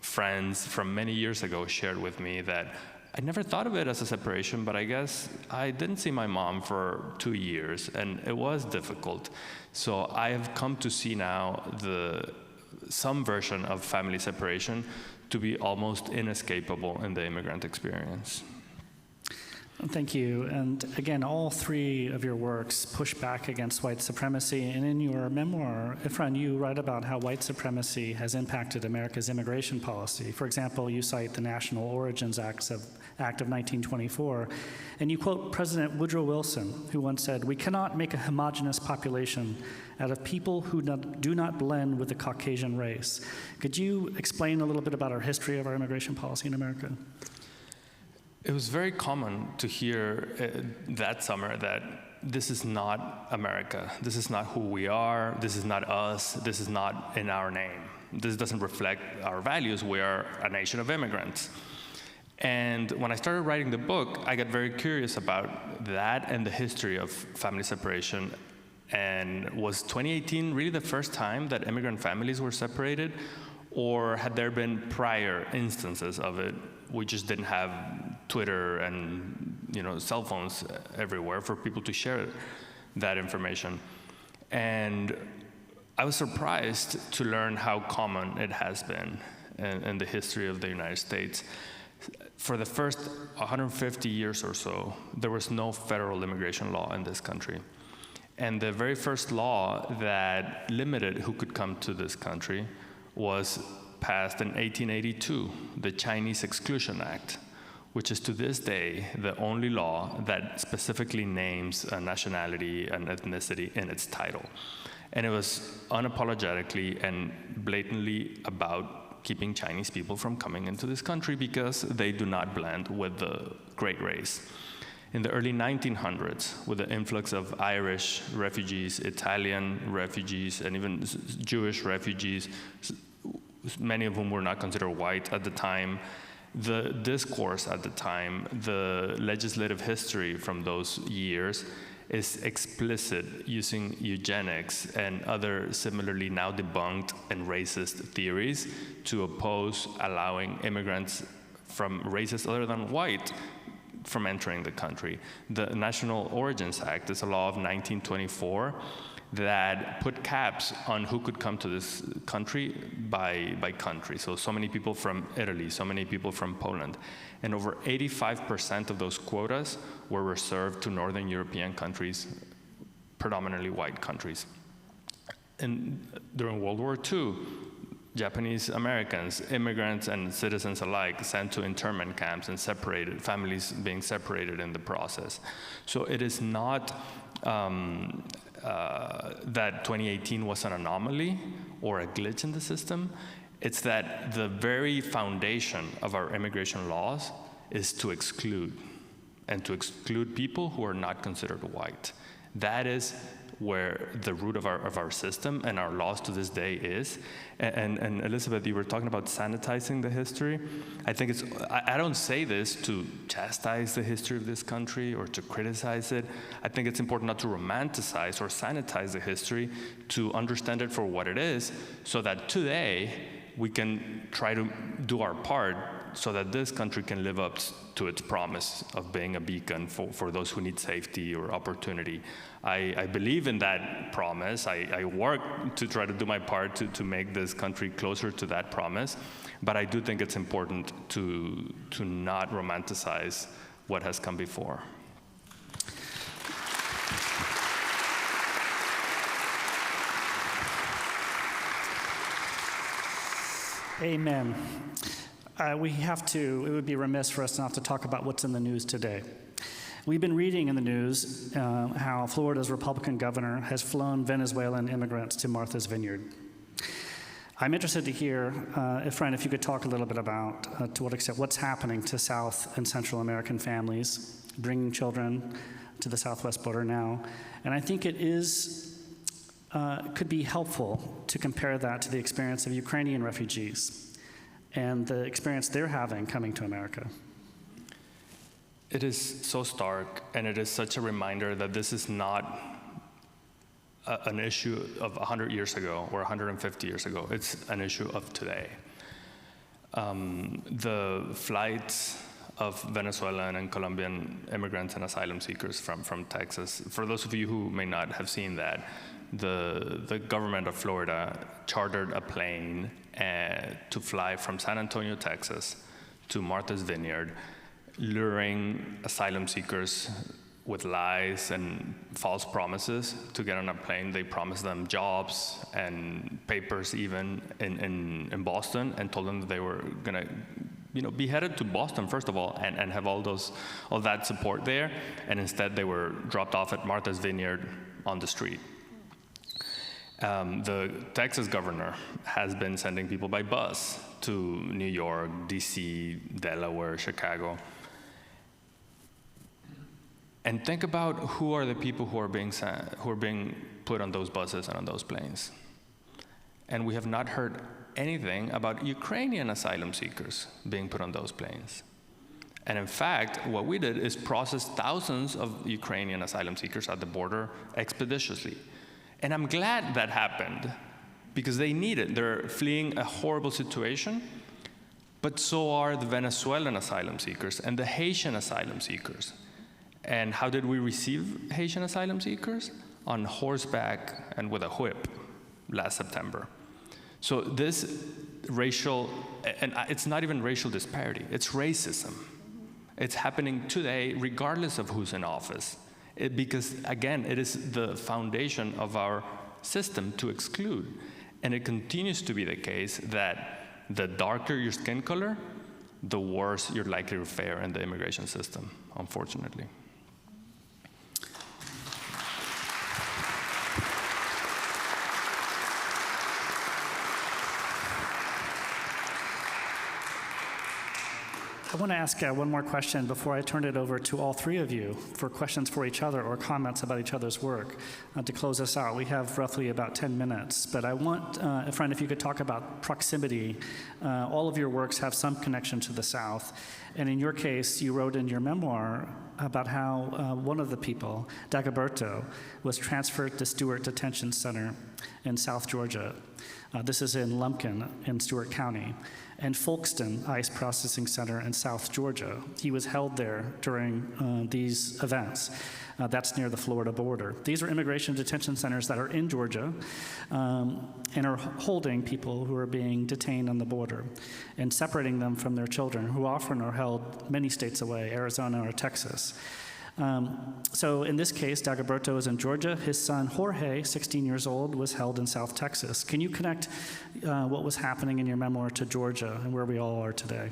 friends from many years ago shared with me that I never thought of it as a separation, but I guess I didn't see my mom for 2 years, and it was difficult. So I have come to see now some version of family separation to be almost inescapable in the immigrant experience. Thank you. And again, all three of your works push back against white supremacy. And in your memoir, Efren, you write about how white supremacy has impacted America's immigration policy. For example, you cite the National Origins Act of 1924, and you quote President Woodrow Wilson, who once said, "We cannot make a homogeneous population out of people who do not blend with the Caucasian race." Could you explain a little bit about our history of our immigration policy in America? It was very common to hear that summer that this is not America, this is not who we are, this is not us, this is not in our name. This doesn't reflect our values, we are a nation of immigrants. And when I started writing the book, I got very curious about that and the history of family separation. And was 2018 really the first time that immigrant families were separated? Or had there been prior instances of it? We just didn't have Twitter and cell phones everywhere for people to share that information. And I was surprised to learn how common it has been in the history of the United States. For the first 150 years or so, there was no federal immigration law in this country. And the very first law that limited who could come to this country was passed in 1882, the Chinese Exclusion Act, which is to this day the only law that specifically names a nationality and ethnicity in its title. And it was unapologetically and blatantly about keeping Chinese people from coming into this country because they do not blend with the great race. In the early 1900s, with the influx of Irish refugees, Italian refugees, and even Jewish refugees, many of whom were not considered white at the time, the discourse at the time, the legislative history from those years is explicit, using eugenics and other similarly now debunked and racist theories to oppose allowing immigrants from races other than white from entering the country. The National Origins Act is a law of 1924 that put caps on who could come to this country by country. So many people from Italy, so many people from Poland. And over 85% of those quotas were reserved to Northern European countries, predominantly white countries. And during World War II, Japanese Americans, immigrants and citizens alike, sent to internment camps and separated, families being separated in the process. So it is not that 2018 was an anomaly or a glitch in the system. It's that the very foundation of our immigration laws is to exclude, and to exclude people who are not considered white. That is where the root of our system and our laws to this day is. And Elizabeth, you were talking about sanitizing the history. I think I don't say this to chastise the history of this country or to criticize it. I think it's important not to romanticize or sanitize the history, to understand it for what it is, so that today we can try to do our part so that this country can live up to its promise of being a beacon for those who need safety or opportunity. I believe in that promise. I work to try to do my part to make this country closer to that promise, but I do think it's important to not romanticize what has come before. Amen. It would be remiss for us not to talk about what's in the news today. We've been reading in the news how Florida's Republican governor has flown Venezuelan immigrants to Martha's Vineyard. I'm interested to hear, Efren, if you could talk a little bit about, to what extent, what's happening to South and Central American families, bringing children to the southwest border now. And I think it could be helpful to compare that to the experience of Ukrainian refugees and the experience they're having coming to America. It is so stark, and it is such a reminder that this is not an issue of 100 years ago or 150 years ago. It's an issue of today. The flights of Venezuelan and Colombian immigrants and asylum seekers from Texas, for those of you who may not have seen that, the government of Florida chartered a plane to fly from San Antonio, Texas to Martha's Vineyard, luring asylum seekers with lies and false promises to get on a plane. They promised them jobs and papers even in Boston, and told them that they were gonna be headed to Boston first of all and have all that support there, and instead they were dropped off at Martha's Vineyard on the street. The Texas governor has been sending people by bus to New York, DC, Delaware, Chicago. And think about who are the people who are being put on those buses and on those planes. And we have not heard anything about Ukrainian asylum seekers being put on those planes. And in fact, what we did is process thousands of Ukrainian asylum seekers at the border expeditiously. And I'm glad that happened, because they need it. They're fleeing a horrible situation, but so are the Venezuelan asylum seekers and the Haitian asylum seekers. And how did we receive Haitian asylum seekers? On horseback and with a whip last September. So this racial, and it's not even racial disparity, it's racism. It's happening today regardless of who's in office. Because again, it is the foundation of our system to exclude. And it continues to be the case that the darker your skin color, the worse you're likely to fare in the immigration system, unfortunately. I want to ask one more question before I turn it over to all three of you for questions for each other or comments about each other's work. To close us out, we have roughly about 10 minutes, but I want, Efren, if you could talk about proximity. All of your works have some connection to the South, and in your case, you wrote in your memoir about how one of the people, Dagoberto, was transferred to Stewart Detention Center in South Georgia. This is in Lumpkin in Stewart County, and Folkston ICE Processing Center in South Georgia. He was held there during these events. That's near the Florida border. These are immigration detention centers that are in Georgia and are holding people who are being detained on the border and separating them from their children, who often are held many states away, Arizona or Texas. So in this case, Dagoberto is in Georgia. His son, Jorge, 16 years old, was held in South Texas. Can you connect what was happening in your memoir to Georgia and where we all are today?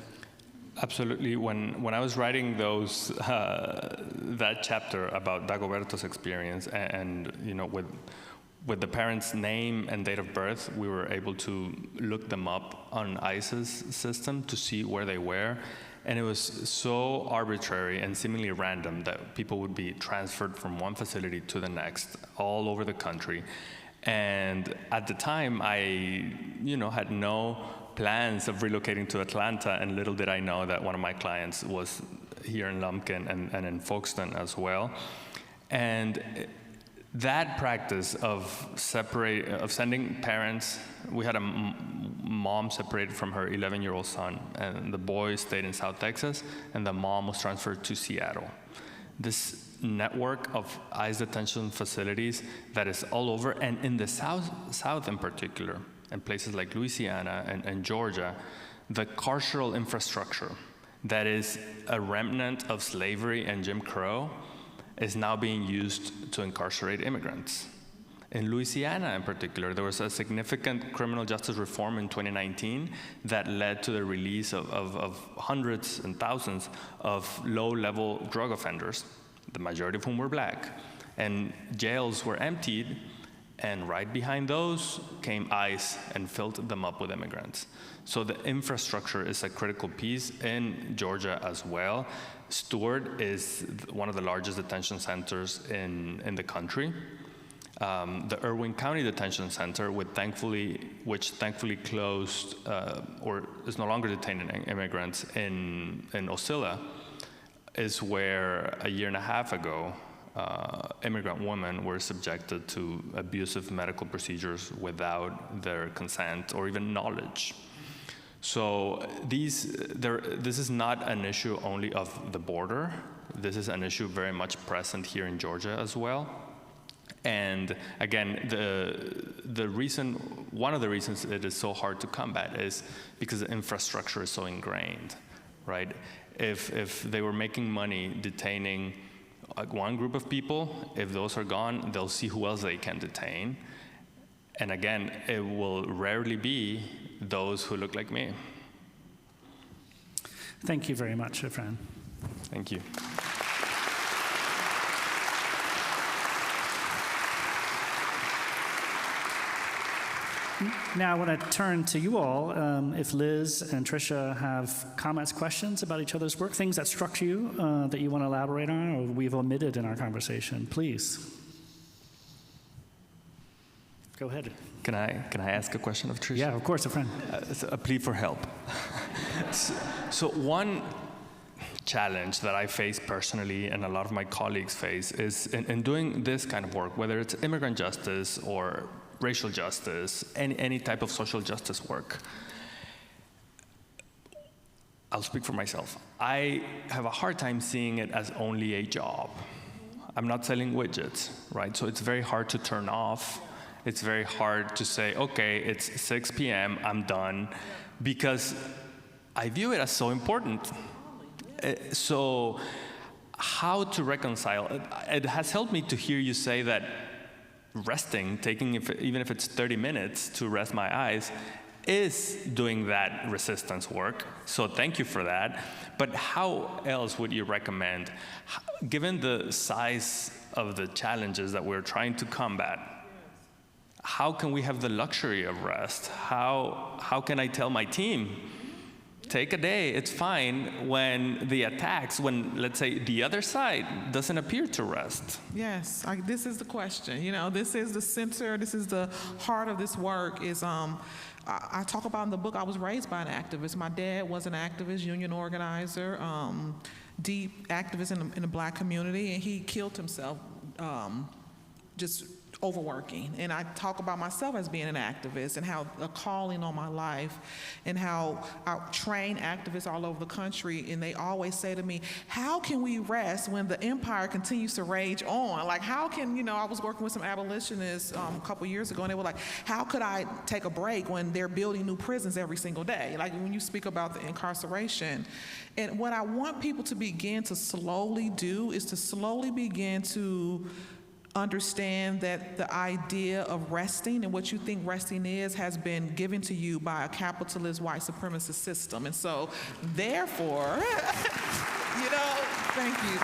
Absolutely. When I was writing that chapter about Dagoberto's experience, and with the parents' name and date of birth, we were able to look them up on ICE's system to see where they were. And it was so arbitrary and seemingly random that people would be transferred from one facility to the next all over the country. And at the time, I had no plans of relocating to Atlanta, and little did I know that one of my clients was here in Lumpkin and in Folkston as well. And that practice of sending parents, we had a mom separated from her 11-year-old son, and the boy stayed in South Texas, and the mom was transferred to Seattle. This network of ICE detention facilities that is all over, and in the South in particular, in places like Louisiana and Georgia, the carceral infrastructure that is a remnant of slavery and Jim Crow is now being used to incarcerate immigrants. In Louisiana in particular, there was a significant criminal justice reform in 2019 that led to the release of hundreds and thousands of low-level drug offenders, the majority of whom were black. And jails were emptied, and right behind those came ICE and filled them up with immigrants. So the infrastructure is a critical piece in Georgia as well. Stewart is one of the largest detention centers in the country. The Irwin County Detention Center, which thankfully closed or is no longer detaining immigrants in Ocilla, is where a year and a half ago, immigrant women were subjected to abusive medical procedures without their consent or even knowledge. So this is not an issue only of the border. This is an issue very much present here in Georgia as well. And again, one of the reasons it is so hard to combat is because the infrastructure is so ingrained, right? If they were making money detaining like one group of people, if those are gone, they'll see who else they can detain. And again, it will rarely be those who look like me. Thank you very much, Efren. Thank you. Now I want to turn to you all. If Liz and Tricia have comments, questions about each other's work, things that struck you that you want to elaborate on or we've omitted in our conversation, please. Go ahead. Can I ask a question of Tricia? Yeah, of course, Efren. It's a plea for help. So one challenge that I face personally and a lot of my colleagues face is in doing this kind of work, whether it's immigrant justice or racial justice, any type of social justice work. I'll speak for myself. I have a hard time seeing it as only a job. I'm not selling widgets, right? So it's very hard to turn off. It's very hard to say, okay, it's 6 p.m., I'm done, because I view it as so important. So how to reconcile? It has helped me to hear you say that resting, even if it's 30 minutes to rest my eyes, is doing that resistance work. So thank you for that. But how else would you recommend, given the size of the challenges that we're trying to combat, how can we have the luxury of rest? How can I tell my team, take a day, it's fine, when the attacks, when, let's say, the other side doesn't appear to rest? Yes, this is the question. You know, this is the center, this is the heart of this work is, I talk about in the book, I was raised by an activist. My dad was an activist, union organizer, deep activist in the Black community, and he killed himself just overworking. And I talk about myself as being an activist and how a calling on my life and how I train activists all over the country, and they always say to me, how can we rest when the empire continues to rage on? Like, how can, I was working with some abolitionists a couple years ago, and they were like, how could I take a break when they're building new prisons every single day? Like when you speak about the incarceration. And what I want people to begin to slowly do is to slowly begin to understand that the idea of resting and what you think resting is has been given to you by a capitalist white supremacist system. And so, therefore, thank you.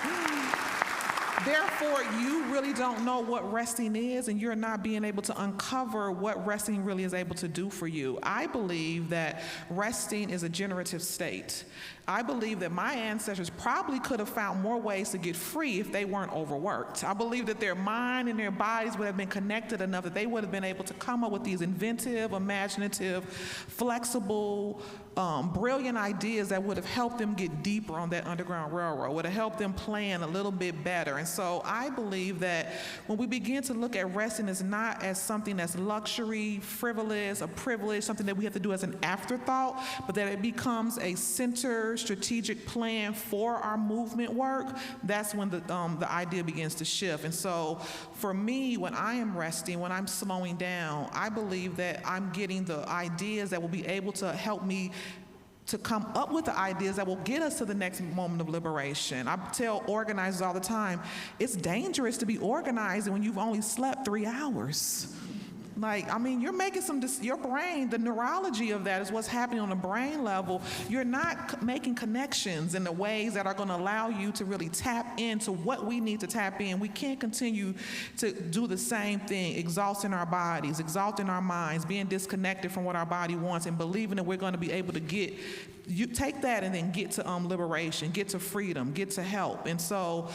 Therefore, you really don't know what resting is, and you're not being able to uncover what resting really is able to do for you. I believe that resting is a generative state. I believe that my ancestors probably could have found more ways to get free if they weren't overworked. I believe that their mind and their bodies would have been connected enough that they would have been able to come up with these inventive, imaginative, flexible, brilliant ideas that would have helped them get deeper on that Underground Railroad, would have helped them plan a little bit better. And so I believe that when we begin to look at resting as not as something that's luxury, frivolous, a privilege, something that we have to do as an afterthought, but that it becomes a center, strategic plan for our movement work, that's when the idea begins to shift. And so for me, when I am resting, when I'm slowing down, I believe that I'm getting the ideas that will be able to help me to come up with the ideas that will get us to the next moment of liberation. I tell organizers all the time, it's dangerous to be organizing when you've only slept 3 hours. You're making your brain, the neurology of that is what's happening on the brain level. You're not making connections in the ways that are going to allow you to really tap into what we need to tap in. We can't continue to do the same thing, exhausting our bodies, exhausting our minds, being disconnected from what our body wants, and believing that we're going to be able to take that and then get to liberation, get to freedom, get to help. And so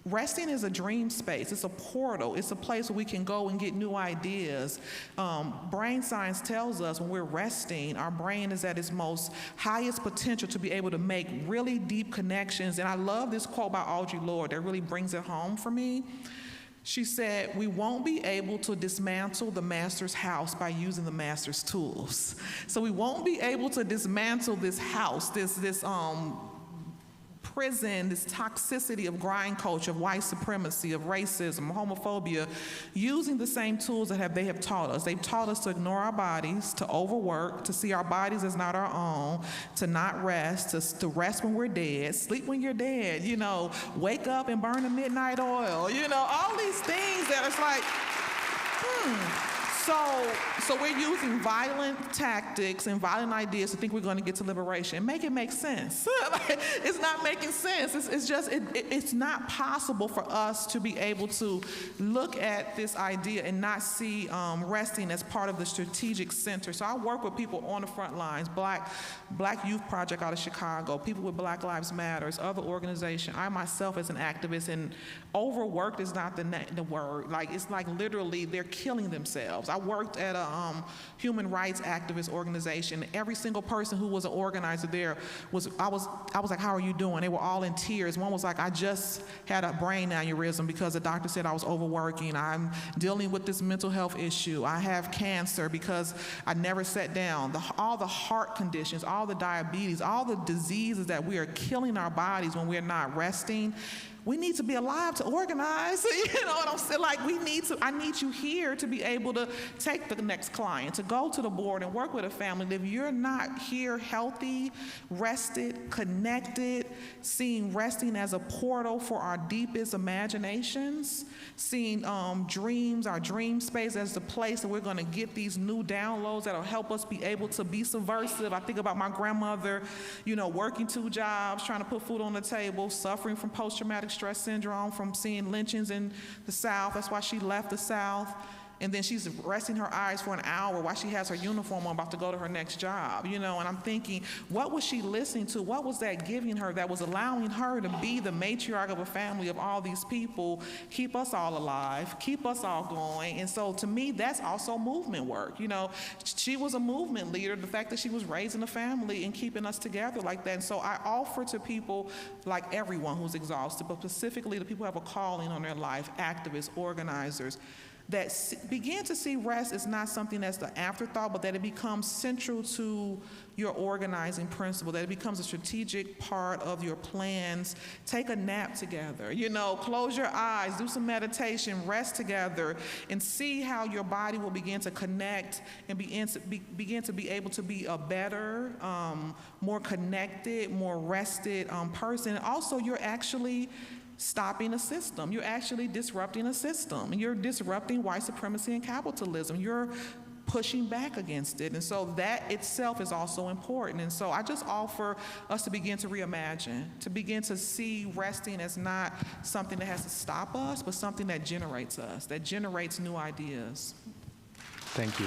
resting is a dream space. It's a portal. It's a place where we can go and get new ideas. Brain science tells us when we're resting, our brain is at its most highest potential to be able to make really deep connections. And I love this quote by Audre Lorde that really brings it home for me. She said, we won't be able to dismantle the master's house by using the master's tools. So we won't be able to dismantle this house, this prison, this toxicity of grind culture, of white supremacy, of racism, homophobia, using the same tools that they have taught us. They've taught us to ignore our bodies, to overwork, to see our bodies as not our own, to not rest, to rest when we're dead, sleep when you're dead, wake up and burn the midnight oil, all these things that it's like, So we're using violent tactics and violent ideas to think we're going to get to liberation. Make it make sense. It's not making sense. It's not possible for us to be able to look at this idea and not see resting as part of the strategic center. So I work with people on the front lines, Black Youth Project out of Chicago, people with Black Lives Matter, other organizations. I myself as an activist, and overworked is not the word. It's like literally they're killing themselves. I worked at a human rights activist organization. Every single person who was an organizer there I was like, how are you doing? They were all in tears. One was like, I just had a brain aneurysm because the doctor said I was overworking. I'm dealing with this mental health issue. I have cancer because I never sat down. All the heart conditions, all the diabetes, all the diseases that we are killing our bodies when we're not resting. We need to be alive to organize. You know what I'm saying? I need you here to be able to take the next client, to go to the board and work with a family. If you're not here healthy, rested, connected, seeing resting as a portal for our deepest imaginations, seeing dreams, our dream space as the place that we're going to get these new downloads that'll help us be able to be subversive. I think about my grandmother, working 2 jobs, trying to put food on the table, suffering from post-traumatic stress syndrome from seeing lynchings in the South. That's why she left the South. And then she's resting her eyes for an hour while she has her uniform on, about to go to her next job, and I'm thinking, what was she listening to? What was that giving her that was allowing her to be the matriarch of a family of all these people, keep us all alive, keep us all going? And so to me, that's also movement work. She was a movement leader, the fact that she was raising a family and keeping us together like that. And so I offer to people like everyone who's exhausted, but specifically the people who have a calling on their life, activists, organizers, that begin to see rest as not something that's the afterthought, but that it becomes central to your organizing principle, that it becomes a strategic part of your plans. Take a nap together, close your eyes, do some meditation, rest together, and see how your body will begin to connect and begin to be able to be a better, more connected, more rested person. And also, you're actually stopping a system. You're actually disrupting a system. You're disrupting white supremacy and capitalism. You're pushing back against it. And so that itself is also important. And so I just offer us to begin to reimagine, to begin to see resting as not something that has to stop us, but something that generates us, that generates new ideas. Thank you.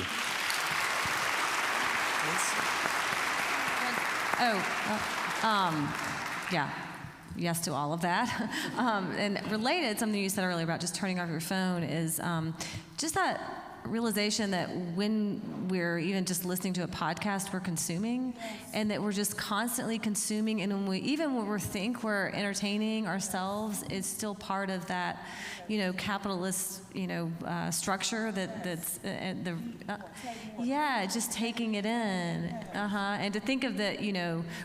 Yeah. Yes to all of that. And related, something you said earlier about just turning off your phone is just that realization that when we're even just listening to a podcast, we're consuming, and that we're just constantly consuming, and when we think we're entertaining ourselves, it's still part of that, capitalist, structure that's just taking it in, and to think of that,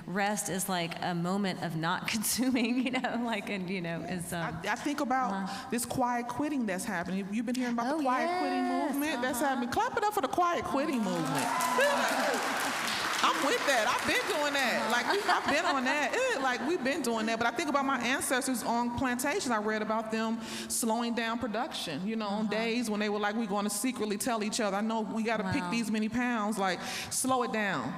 rest is like a moment of not consuming, is. I think about this quiet quitting that's happening. You've been hearing about the quiet quitting movement. That's happening. Clap it up for the quiet quitting movement. I'm with that. I've been doing that. I've been on that. We've been doing that. But I think about my ancestors on plantations. I read about them slowing down production, on days when they were like, we're going to secretly tell each other, I know we got to pick these many pounds, slow it down,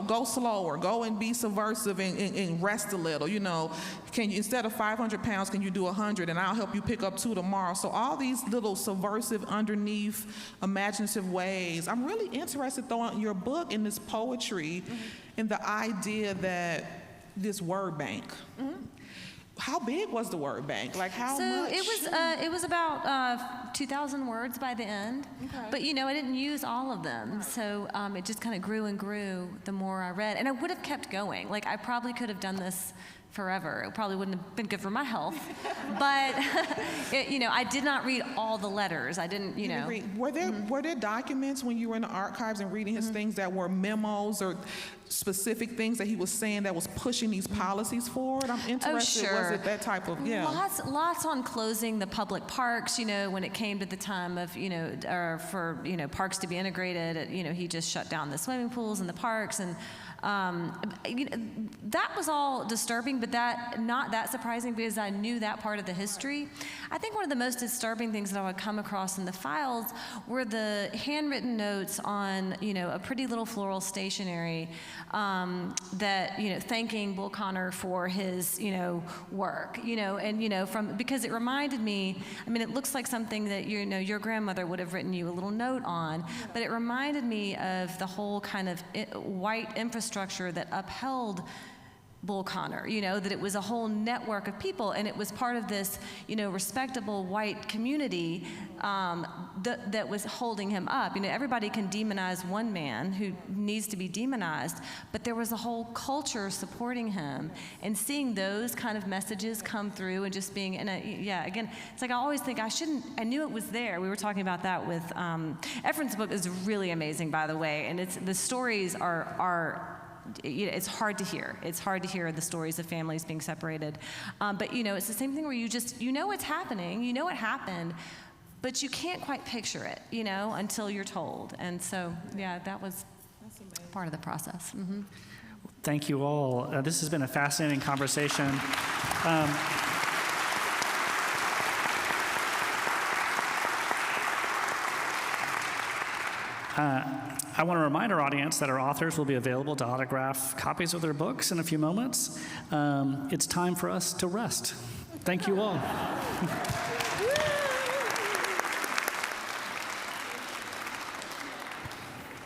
go slower, go and be subversive and rest a little, can you, instead of 500 pounds, can you do 100, and I'll help you pick up 2 tomorrow. So all these little subversive, underneath, imaginative ways. I'm really interested, though, in your book, in this poetry, in the idea that this word bank. how big was the word bank? Like how So much? it was about 2,000 words by the end. Okay. But I didn't use all of them, so it just kind of grew and grew the more I read. And I would have kept going. Like I probably could have done this forever. It probably wouldn't have been good for my health. But I did not read all the letters. I didn't, You didn't read. Were there documents when you were in the archives and reading his things that were memos or specific things that he was saying that was pushing these policies forward? I'm interested. Oh, sure. Was it that type of Lots on closing the public parks. When it came to the time of for parks to be integrated, he just shut down the swimming pools and the parks, and that was all disturbing, but not that surprising because I knew that part of the history. I think one of the most disturbing things that I would come across in the files were the handwritten notes on a pretty little floral stationery that thanking Bull Connor for his work, and because it reminded me. I mean, it looks like something that your grandmother would have written you a little note on, but it reminded me of the whole kind of white infrastructure that upheld Bull Connor, that it was a whole network of people, and it was part of this, respectable white community that was holding him up. Everybody can demonize one man who needs to be demonized, but there was a whole culture supporting him, and seeing those kind of messages come through, and just being again, it's like I always think I knew it was there. We were talking about that with Efren's book is really amazing, by the way, and the stories are. It's hard to hear. It's hard to hear the stories of families being separated. But, it's the same thing where you just, it's happening, it happened, but you can't quite picture it, until you're told. And so, that was part of the process. Mm-hmm. Thank you all. This has been a fascinating conversation. I want to remind our audience that our authors will be available to autograph copies of their books in a few moments. It's time for us to rest. Thank you all.